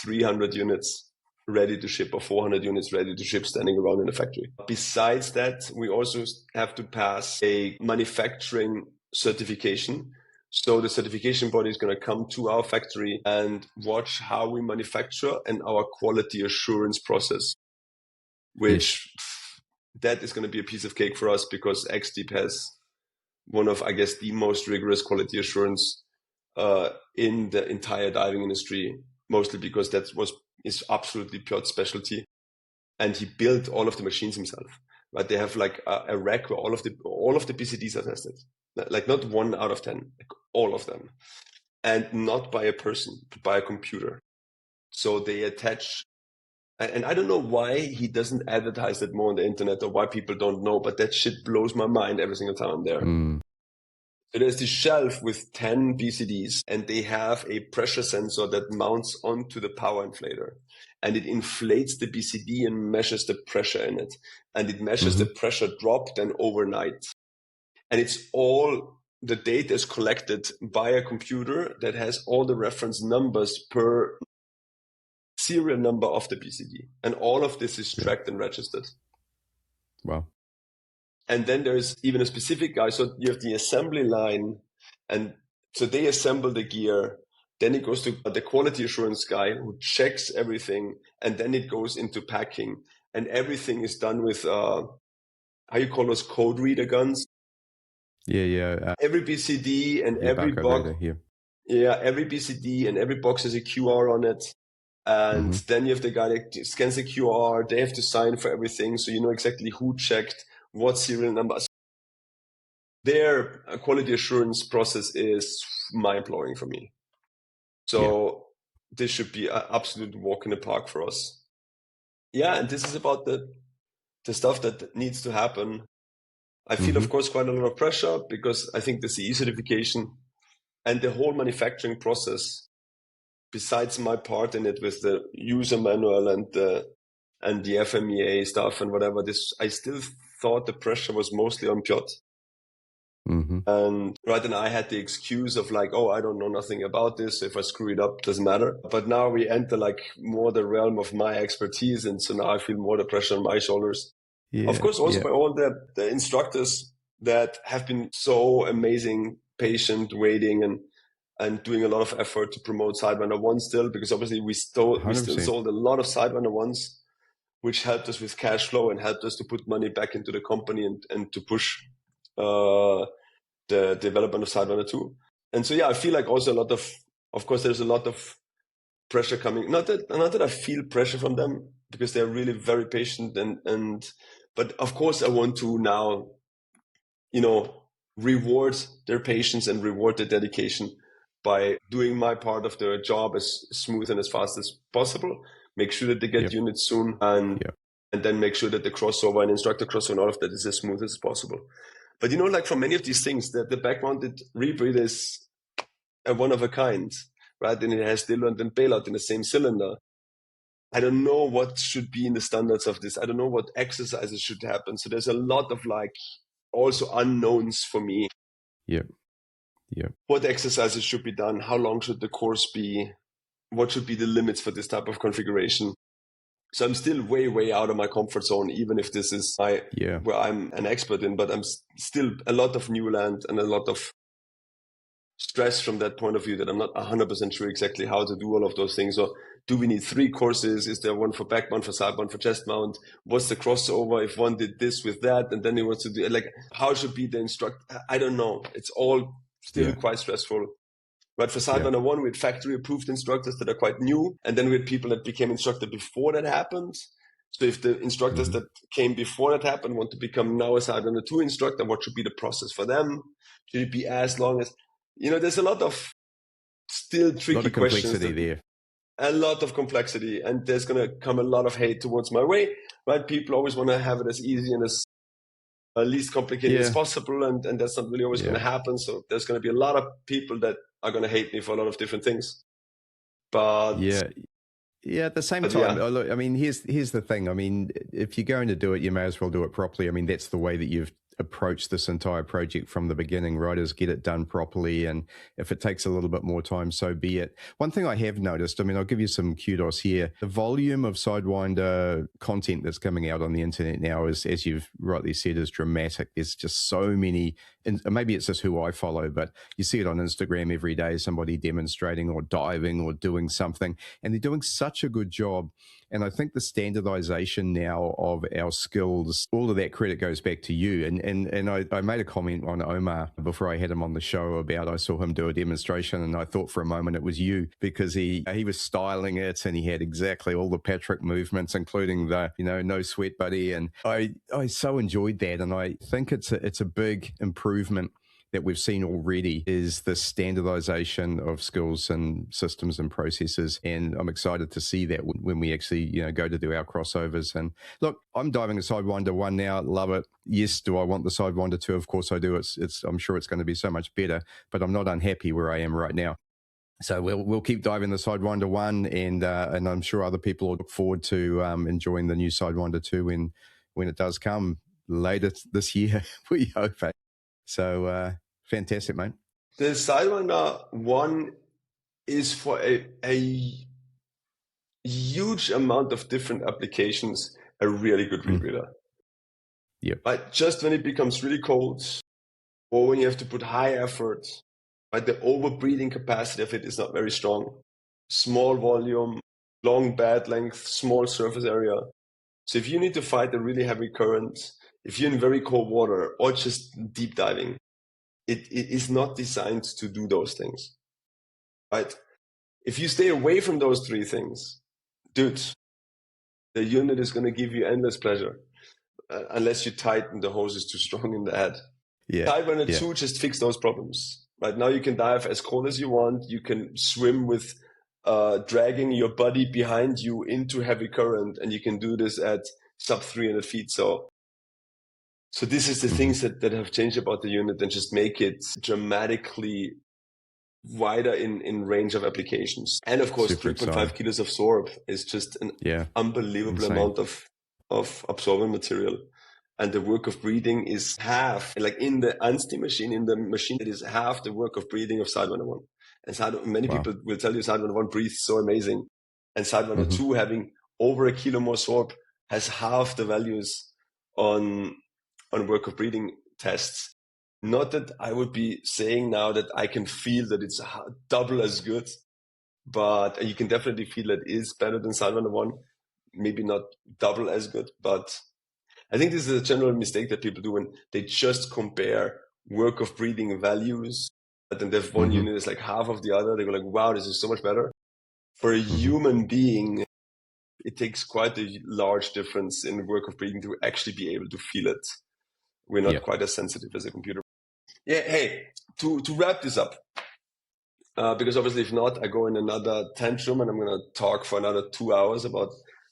300 units ready to ship or 400 units ready to ship standing around in the factory. Besides that, we also have to pass a manufacturing certification. So the certification body is going to come to our factory and watch how we manufacture and our quality assurance process, which that is going to be a piece of cake for us, because XDEEP has one of, I guess, the most rigorous quality assurance in the entire diving industry, mostly because is absolutely Piotr's specialty. And he built all of the machines himself, right? They have like a rack where all of the PCDs are tested, like not 1 out of 10, like all of them, and not by a person, but by a computer. So they attach. And I don't know why he doesn't advertise it more on the internet, or why people don't know, but that shit blows my mind every single time I'm there. So there's this shelf with 10 BCDs, and they have a pressure sensor that mounts onto the power inflator. And it inflates the BCD and measures the pressure in it. And it measures the pressure drop then overnight. And it's all, the data is collected by a computer that has all the reference numbers per serial number of the BCD. And all of this is tracked and registered. Wow. And then there's even a specific guy. So you have the assembly line, and so they assemble the gear. Then it goes to the quality assurance guy who checks everything, and then it goes into packing. And everything is done with, how you call those code reader guns? Yeah. Every BCD and every box. Yeah, every BCD and every box has a QR on it. And then you have the guy that scans the QR. They have to sign for everything. So you know exactly who checked what serial numbers. Their quality assurance process is mind-blowing for me. So this should be an absolute walk in the park for us. Yeah, and this is about the stuff that needs to happen. I feel, of course, quite a lot of pressure because I think the CE certification and the whole manufacturing process, besides my part in it with the user manual and the FMEA stuff and whatever, I still thought the pressure was mostly on Piotr. And right then I had the excuse of like, oh, I don't know nothing about this. If I screw it up, doesn't matter. But now we enter like more the realm of my expertise. And so now I feel more the pressure on my shoulders. Of course, also by all the instructors that have been so amazing, patient, waiting and doing a lot of effort to promote Sidewinder 1 still, because obviously we still sold a lot of Sidewinder 1s, which helped us with cash flow and helped us to put money back into the company and to push the development of Sidewinder 2. And so, I feel like also a lot of course, there's a lot of pressure coming. Not that I feel pressure from them, because they're really very patient but of course I want to now, reward their patience and reward their dedication by doing my part of their job as smooth and as fast as possible. Make sure that they get units soon and then make sure that the crossover and instructor crossover and all of that is as smooth as possible. But like from many of these things, that the back-mounted rebreather is a one of a kind, right? And it has diluent and bailout in the same cylinder. I don't know what should be in the standards of this. I don't know what exercises should happen. So there's a lot of also unknowns for me. Yeah. What exercises should be done? How long should the course be? What should be the limits for this type of configuration? So I'm still way, way out of my comfort zone, even if this is where I'm an expert in, but I'm still a lot of new land and a lot of stress from that point of view that I'm not 100% sure exactly how to do all of those things. So do we need 3 courses? Is there one for back mount, for side mount, for chest mount? What's the crossover if one did this with that and then he wants to do how should be the instructor? I don't know. It's all still quite stressful. But for Sidewinder 1, we had factory approved instructors that are quite new. And then we had people that became instructor before that happened. So if the instructors that came before that happened want to become now a Sidewinder 2 instructor, what should be the process for them? Should it be as long as, there's a lot of still tricky questions. There. A lot of complexity. And there's going to come a lot of hate towards my way, right? People always want to have it as easy and as least complicated as possible. And that's not really always going to happen. So there's going to be a lot of people that are going to hate me for a lot of different things. But at the same time, look, I mean, here's the thing. I mean, if you're going to do it, you may as well do it properly. I mean, that's the way that you've approached this entire project from the beginning, right? Is get it done properly. And if it takes a little bit more time, so be it. One thing I have noticed, I mean, I'll give you some kudos here. The volume of Sidewinder content that's coming out on the internet now is, as you've rightly said, is dramatic. There's just so many, and maybe it's just who I follow, but you see it on Instagram every day, somebody demonstrating or diving or doing something, and they're doing such a good job. And I think the standardization now of our skills, all of that credit goes back to you. And I made a comment on Omar before I had him on the show about, I saw him do a demonstration and I thought for a moment it was you, because he was styling it and he had exactly all the Patrick movements, including the, no sweat buddy. And I so enjoyed that. And I think it's a big improvement that we've seen already, is the standardization of skills and systems and processes. And I'm excited to see that when we actually, go to do our crossovers. And look, I'm diving a Sidewinder 1 now. Love it. yes, do I want the Sidewinder 2? Of course I do. I'm sure it's going to be so much better, but I'm not unhappy where I am right now. So we'll keep diving the Sidewinder 1, and I'm sure other people will look forward to enjoying the new Sidewinder 2 when it does come later this year. We hope. So fantastic, mate. The Sidewinder 1 is for a huge amount of different applications a really good rebreather. Yep. But just when it becomes really cold, or when you have to put high effort, but the over-breathing capacity of it is not very strong. Small volume, long bed length, small surface area. So if you need to fight a really heavy current, if you're in very cold water or just deep diving, it is not designed to do those things, right? If you stay away from those three things, dude, the unit is going to give you endless pleasure unless you tighten the hoses too strong in the head. Yeah. Sidewinder 2 just fix those problems. Right now you can dive as cold as you want. You can swim with dragging your body behind you into heavy current, and you can do this at sub 300 feet. So this is the things that have changed about the unit and just make it dramatically wider in range of applications. And of course, 3.5 kilos of sorb is just an unbelievable amount of absorbent material. And the work of breathing is half, like in the Anstey machine, in the machine, it is half the work of breathing of Sidewinder 1. And many people will tell you Sidewinder 1 breathes so amazing. And Sidewinder 2, having over a kilo more sorb, has half the values on work of breathing tests. Not that I would be saying now that I can feel that it's double as good, but you can definitely feel that it is better than Sidewinder 1. Maybe not double as good, but I think this is a general mistake that people do when they just compare work of breathing values, but then if one unit is like half of the other, they go like, wow, this is so much better. For a human being, it takes quite a large difference in work of breathing to actually be able to feel it. We're not quite as sensitive as a computer. Yeah, hey, to wrap this up, because obviously if not, I go in another tantrum and I'm going to talk for another 2 hours about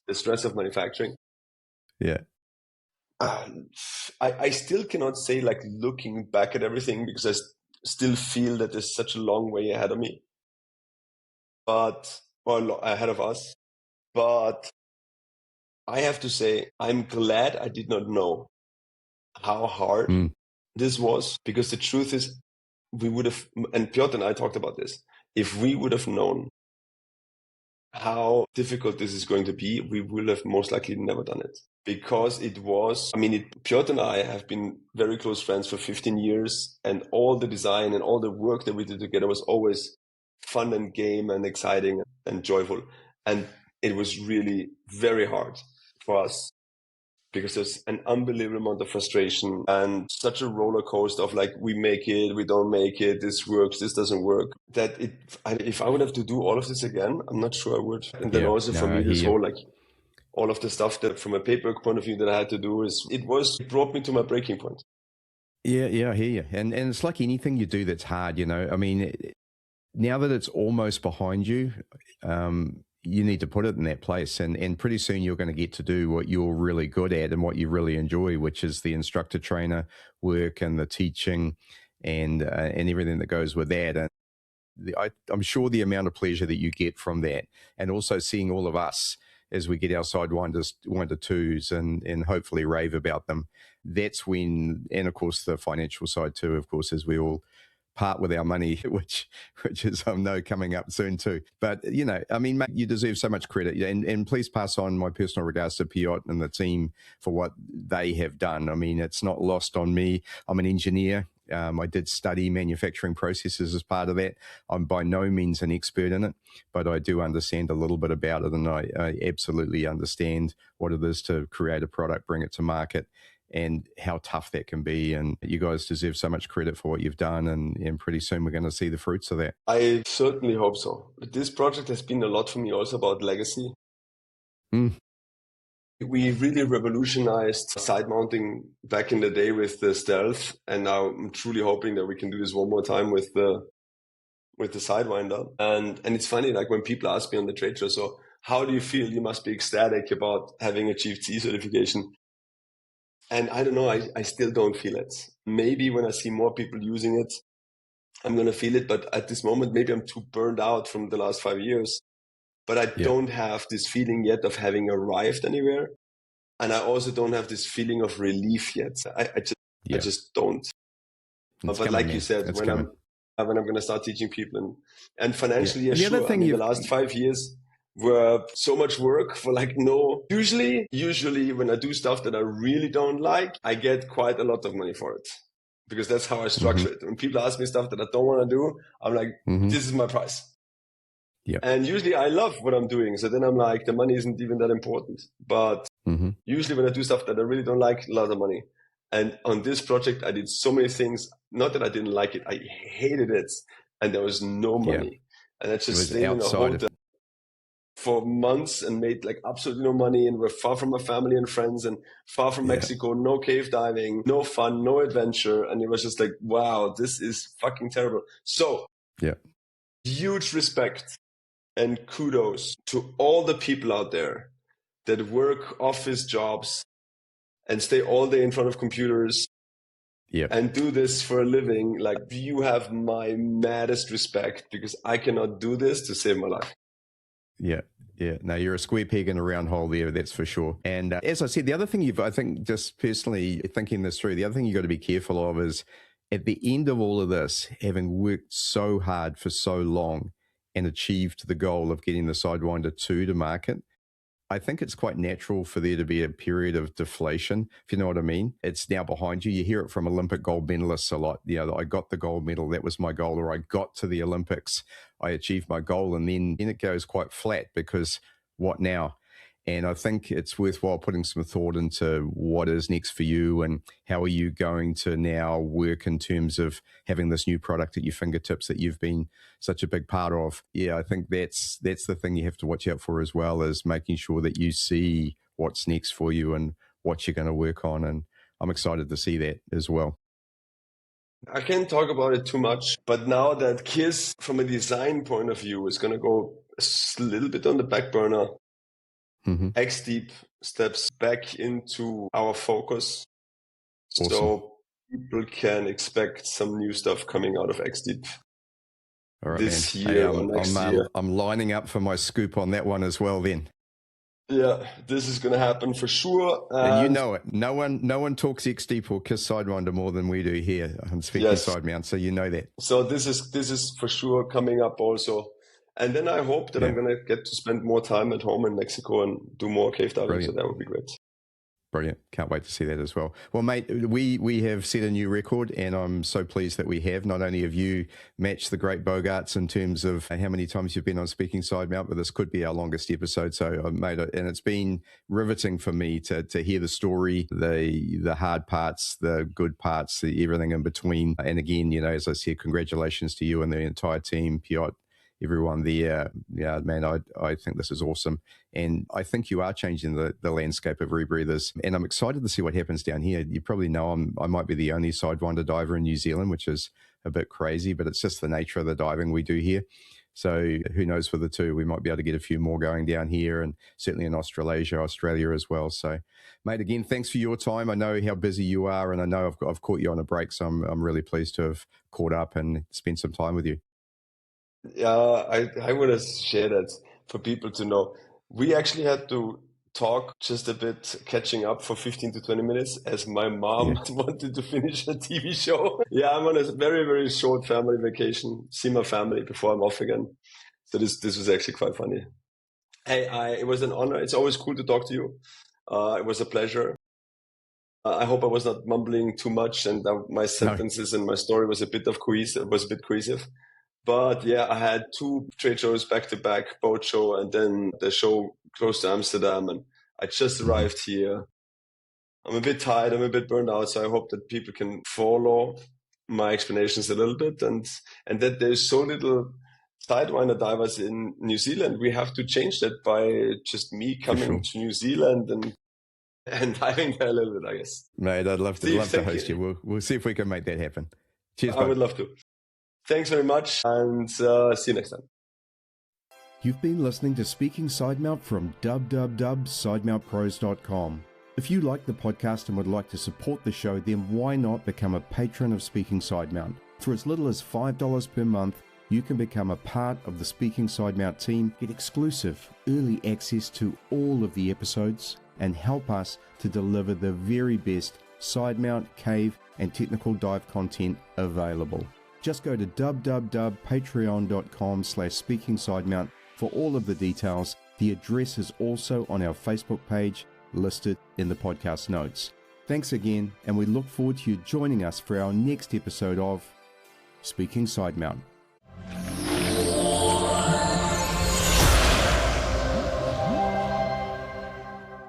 the stress of manufacturing. Yeah. I still cannot say, like, looking back at everything, because I still feel that there's such a long way ahead of me, or ahead of us. But I have to say, I'm glad I did not know how hard this was, because the truth is, we would have, and Piotr and I talked about this, if we would have known how difficult this is going to be, we would have most likely never done it. Because it was, Piotr and I have been very close friends for 15 years, and all the design and all the work that we did together was always fun and game and exciting and joyful. And it was really very hard for us, because there's an unbelievable amount of frustration and such a roller coaster of, like, we make it, we don't make it, this works, this doesn't work, that if I would have to do all of this again, I'm not sure I would. And then for me, this whole, like, all of the stuff that from a paperwork point of view that I had to do, it brought me to my breaking point. Yeah, I hear you. And it's like anything you do that's hard, now that it's almost behind you, you need to put it in that place. And pretty soon you're going to get to do what you're really good at and what you really enjoy, which is the instructor trainer work and the teaching and everything that goes with that. And I'm sure the amount of pleasure that you get from that, and also seeing all of us as we get our Sidewinders 2s and hopefully rave about them, that's when, and of course the financial side too, of course, as we all part with our money, which is, I know, coming up soon too. But, mate, you deserve so much credit. And please pass on my personal regards to Piotr and the team for what they have done. It's not lost on me. I'm an engineer. I did study manufacturing processes as part of that. I'm by no means an expert in it, but I do understand a little bit about it, and I absolutely understand what it is to create a product, bring it to market, and how tough that can be. And you guys deserve so much credit for what you've done, and pretty soon we're going to see the fruits of that. I certainly hope so. But this project has been a lot for me also about legacy. We really revolutionized side mounting back in the day with the Stealth, and now I'm truly hoping that we can do this one more time with the Sidewinder. And it's funny, like, when people ask me on the trade show, so how do you feel? You must be ecstatic about having achieved CE certification. And I don't know, I still don't feel it. Maybe when I see more people using it, I'm going to feel it. But at this moment, maybe I'm too burned out from the last 5 years. But I don't have this feeling yet of having arrived anywhere. And I also don't have this feeling of relief yet. I just don't. It's but like you said, when I'm going to start teaching people and financially, sure. The last 5 years were so much work for like no. Usually when I do stuff that I really don't like, I get quite a lot of money for it because that's how I structure it. When people ask me stuff that I don't want to do, I'm like, this is my price. Yeah. And usually I love what I'm doing. So then I'm like, the money isn't even that important. But usually when I do stuff that I really don't like, a lot of money. And on this project, I did so many things. Not that I didn't like it. I hated it. And there was no money. And I just stayed in a hotel for months and made like absolutely no money. And we're far from my family and friends and far from Mexico. No cave diving, no fun, no adventure. And it was just like, wow, this is fucking terrible. So huge respect and kudos to all the people out there that work office jobs and stay all day in front of computers and do this for a living. Like, you have my maddest respect because I cannot do this to save my life. Yeah. No, you're a square peg in a round hole there, that's for sure. And as I said, the other thing I think just personally thinking this through, the other thing you've got to be careful of is at the end of all of this, having worked so hard for so long and achieved the goal of getting the Sidewinder 2 to market, I think it's quite natural for there to be a period of deflation, if you know what I mean. It's now behind you. You hear it from Olympic gold medalists a lot. I got the gold medal, that was my goal, or I got to the Olympics, I achieved my goal, and then it goes quite flat because what now? And I think it's worthwhile putting some thought into what is next for you and how are you going to now work in terms of having this new product at your fingertips that you've been such a big part of. Yeah, I think that's the thing you have to watch out for as well, is making sure that you see what's next for you and what you're going to work on. And I'm excited to see that as well. I can't talk about it too much, but now that KISS, from a design point of view, is going to go a little bit on the back burner, XDEEP steps back into our focus. Awesome. So people can expect some new stuff coming out of XDEEP this year or next year. I'm lining up for my scoop on that one as well then. Yeah, this is going to happen for sure. And you know it. No one talks XDEEP or KISS Sidewinder more than we do here on Speaking Sidemount, so you know that. So this is for sure coming up also. And then I hope that I'm going to get to spend more time at home in Mexico and do more cave diving. Brilliant. So that would be great. Brilliant. Can't wait to see that as well. Well, mate, we have set a new record, and I'm so pleased that we have. Not only have you matched the great Bogarts in terms of how many times you've been on Speaking Sidemount, but this could be our longest episode. So, mate, and it's been riveting for me to hear the story, the hard parts, the good parts, everything in between. And again, as I said, congratulations to you and the entire team, Piotr, everyone there. Yeah, man, I think this is awesome. And I think you are changing the landscape of Rebreathers. And I'm excited to see what happens down here. You probably know I might be the only Sidewinder diver in New Zealand, which is a bit crazy, but it's just the nature of the diving we do here. So who knows for the two, we might be able to get a few more going down here and certainly in Australia as well. So, mate, again, thanks for your time. I know how busy you are, and I know I've caught you on a break, so I'm really pleased to have caught up and spent some time with you. Yeah, I want to share that for people to know. We actually had to talk just a bit, catching up for 15 to 20 minutes as my mom wanted to finish a TV show. Yeah, I'm on a very, very short family vacation, see my family before I'm off again. So this was actually quite funny. Hey, it was an honor. It's always cool to talk to you. It was a pleasure. I hope I was not mumbling too much and my sentences and my story was a bit cohesive. But yeah, I had 2 trade shows back to back, boat show and then the show close to Amsterdam, and I just arrived here. I'm a bit tired, I'm a bit burned out, so I hope that people can follow my explanations a little bit and that there's so little Sidewinder divers in New Zealand. We have to change that by just me coming to New Zealand and diving there a little bit, I guess. Mate, I'd love to host you. We'll see if we can make that happen. Cheers, I would love to. Thanks very much, and see you next time. You've been listening to Speaking Sidemount from www.sidemountpros.com. If you like the podcast and would like to support the show, then why not become a patron of Speaking Sidemount? For as little as $5 per month, you can become a part of the Speaking Sidemount team, get exclusive early access to all of the episodes, and help us to deliver the very best Sidemount, cave, and technical dive content available. Just go to www.patreon.com/speakingsidemount for all of the details. The address is also on our Facebook page, listed in the podcast notes. Thanks again, and we look forward to you joining us for our next episode of Speaking Sidemount.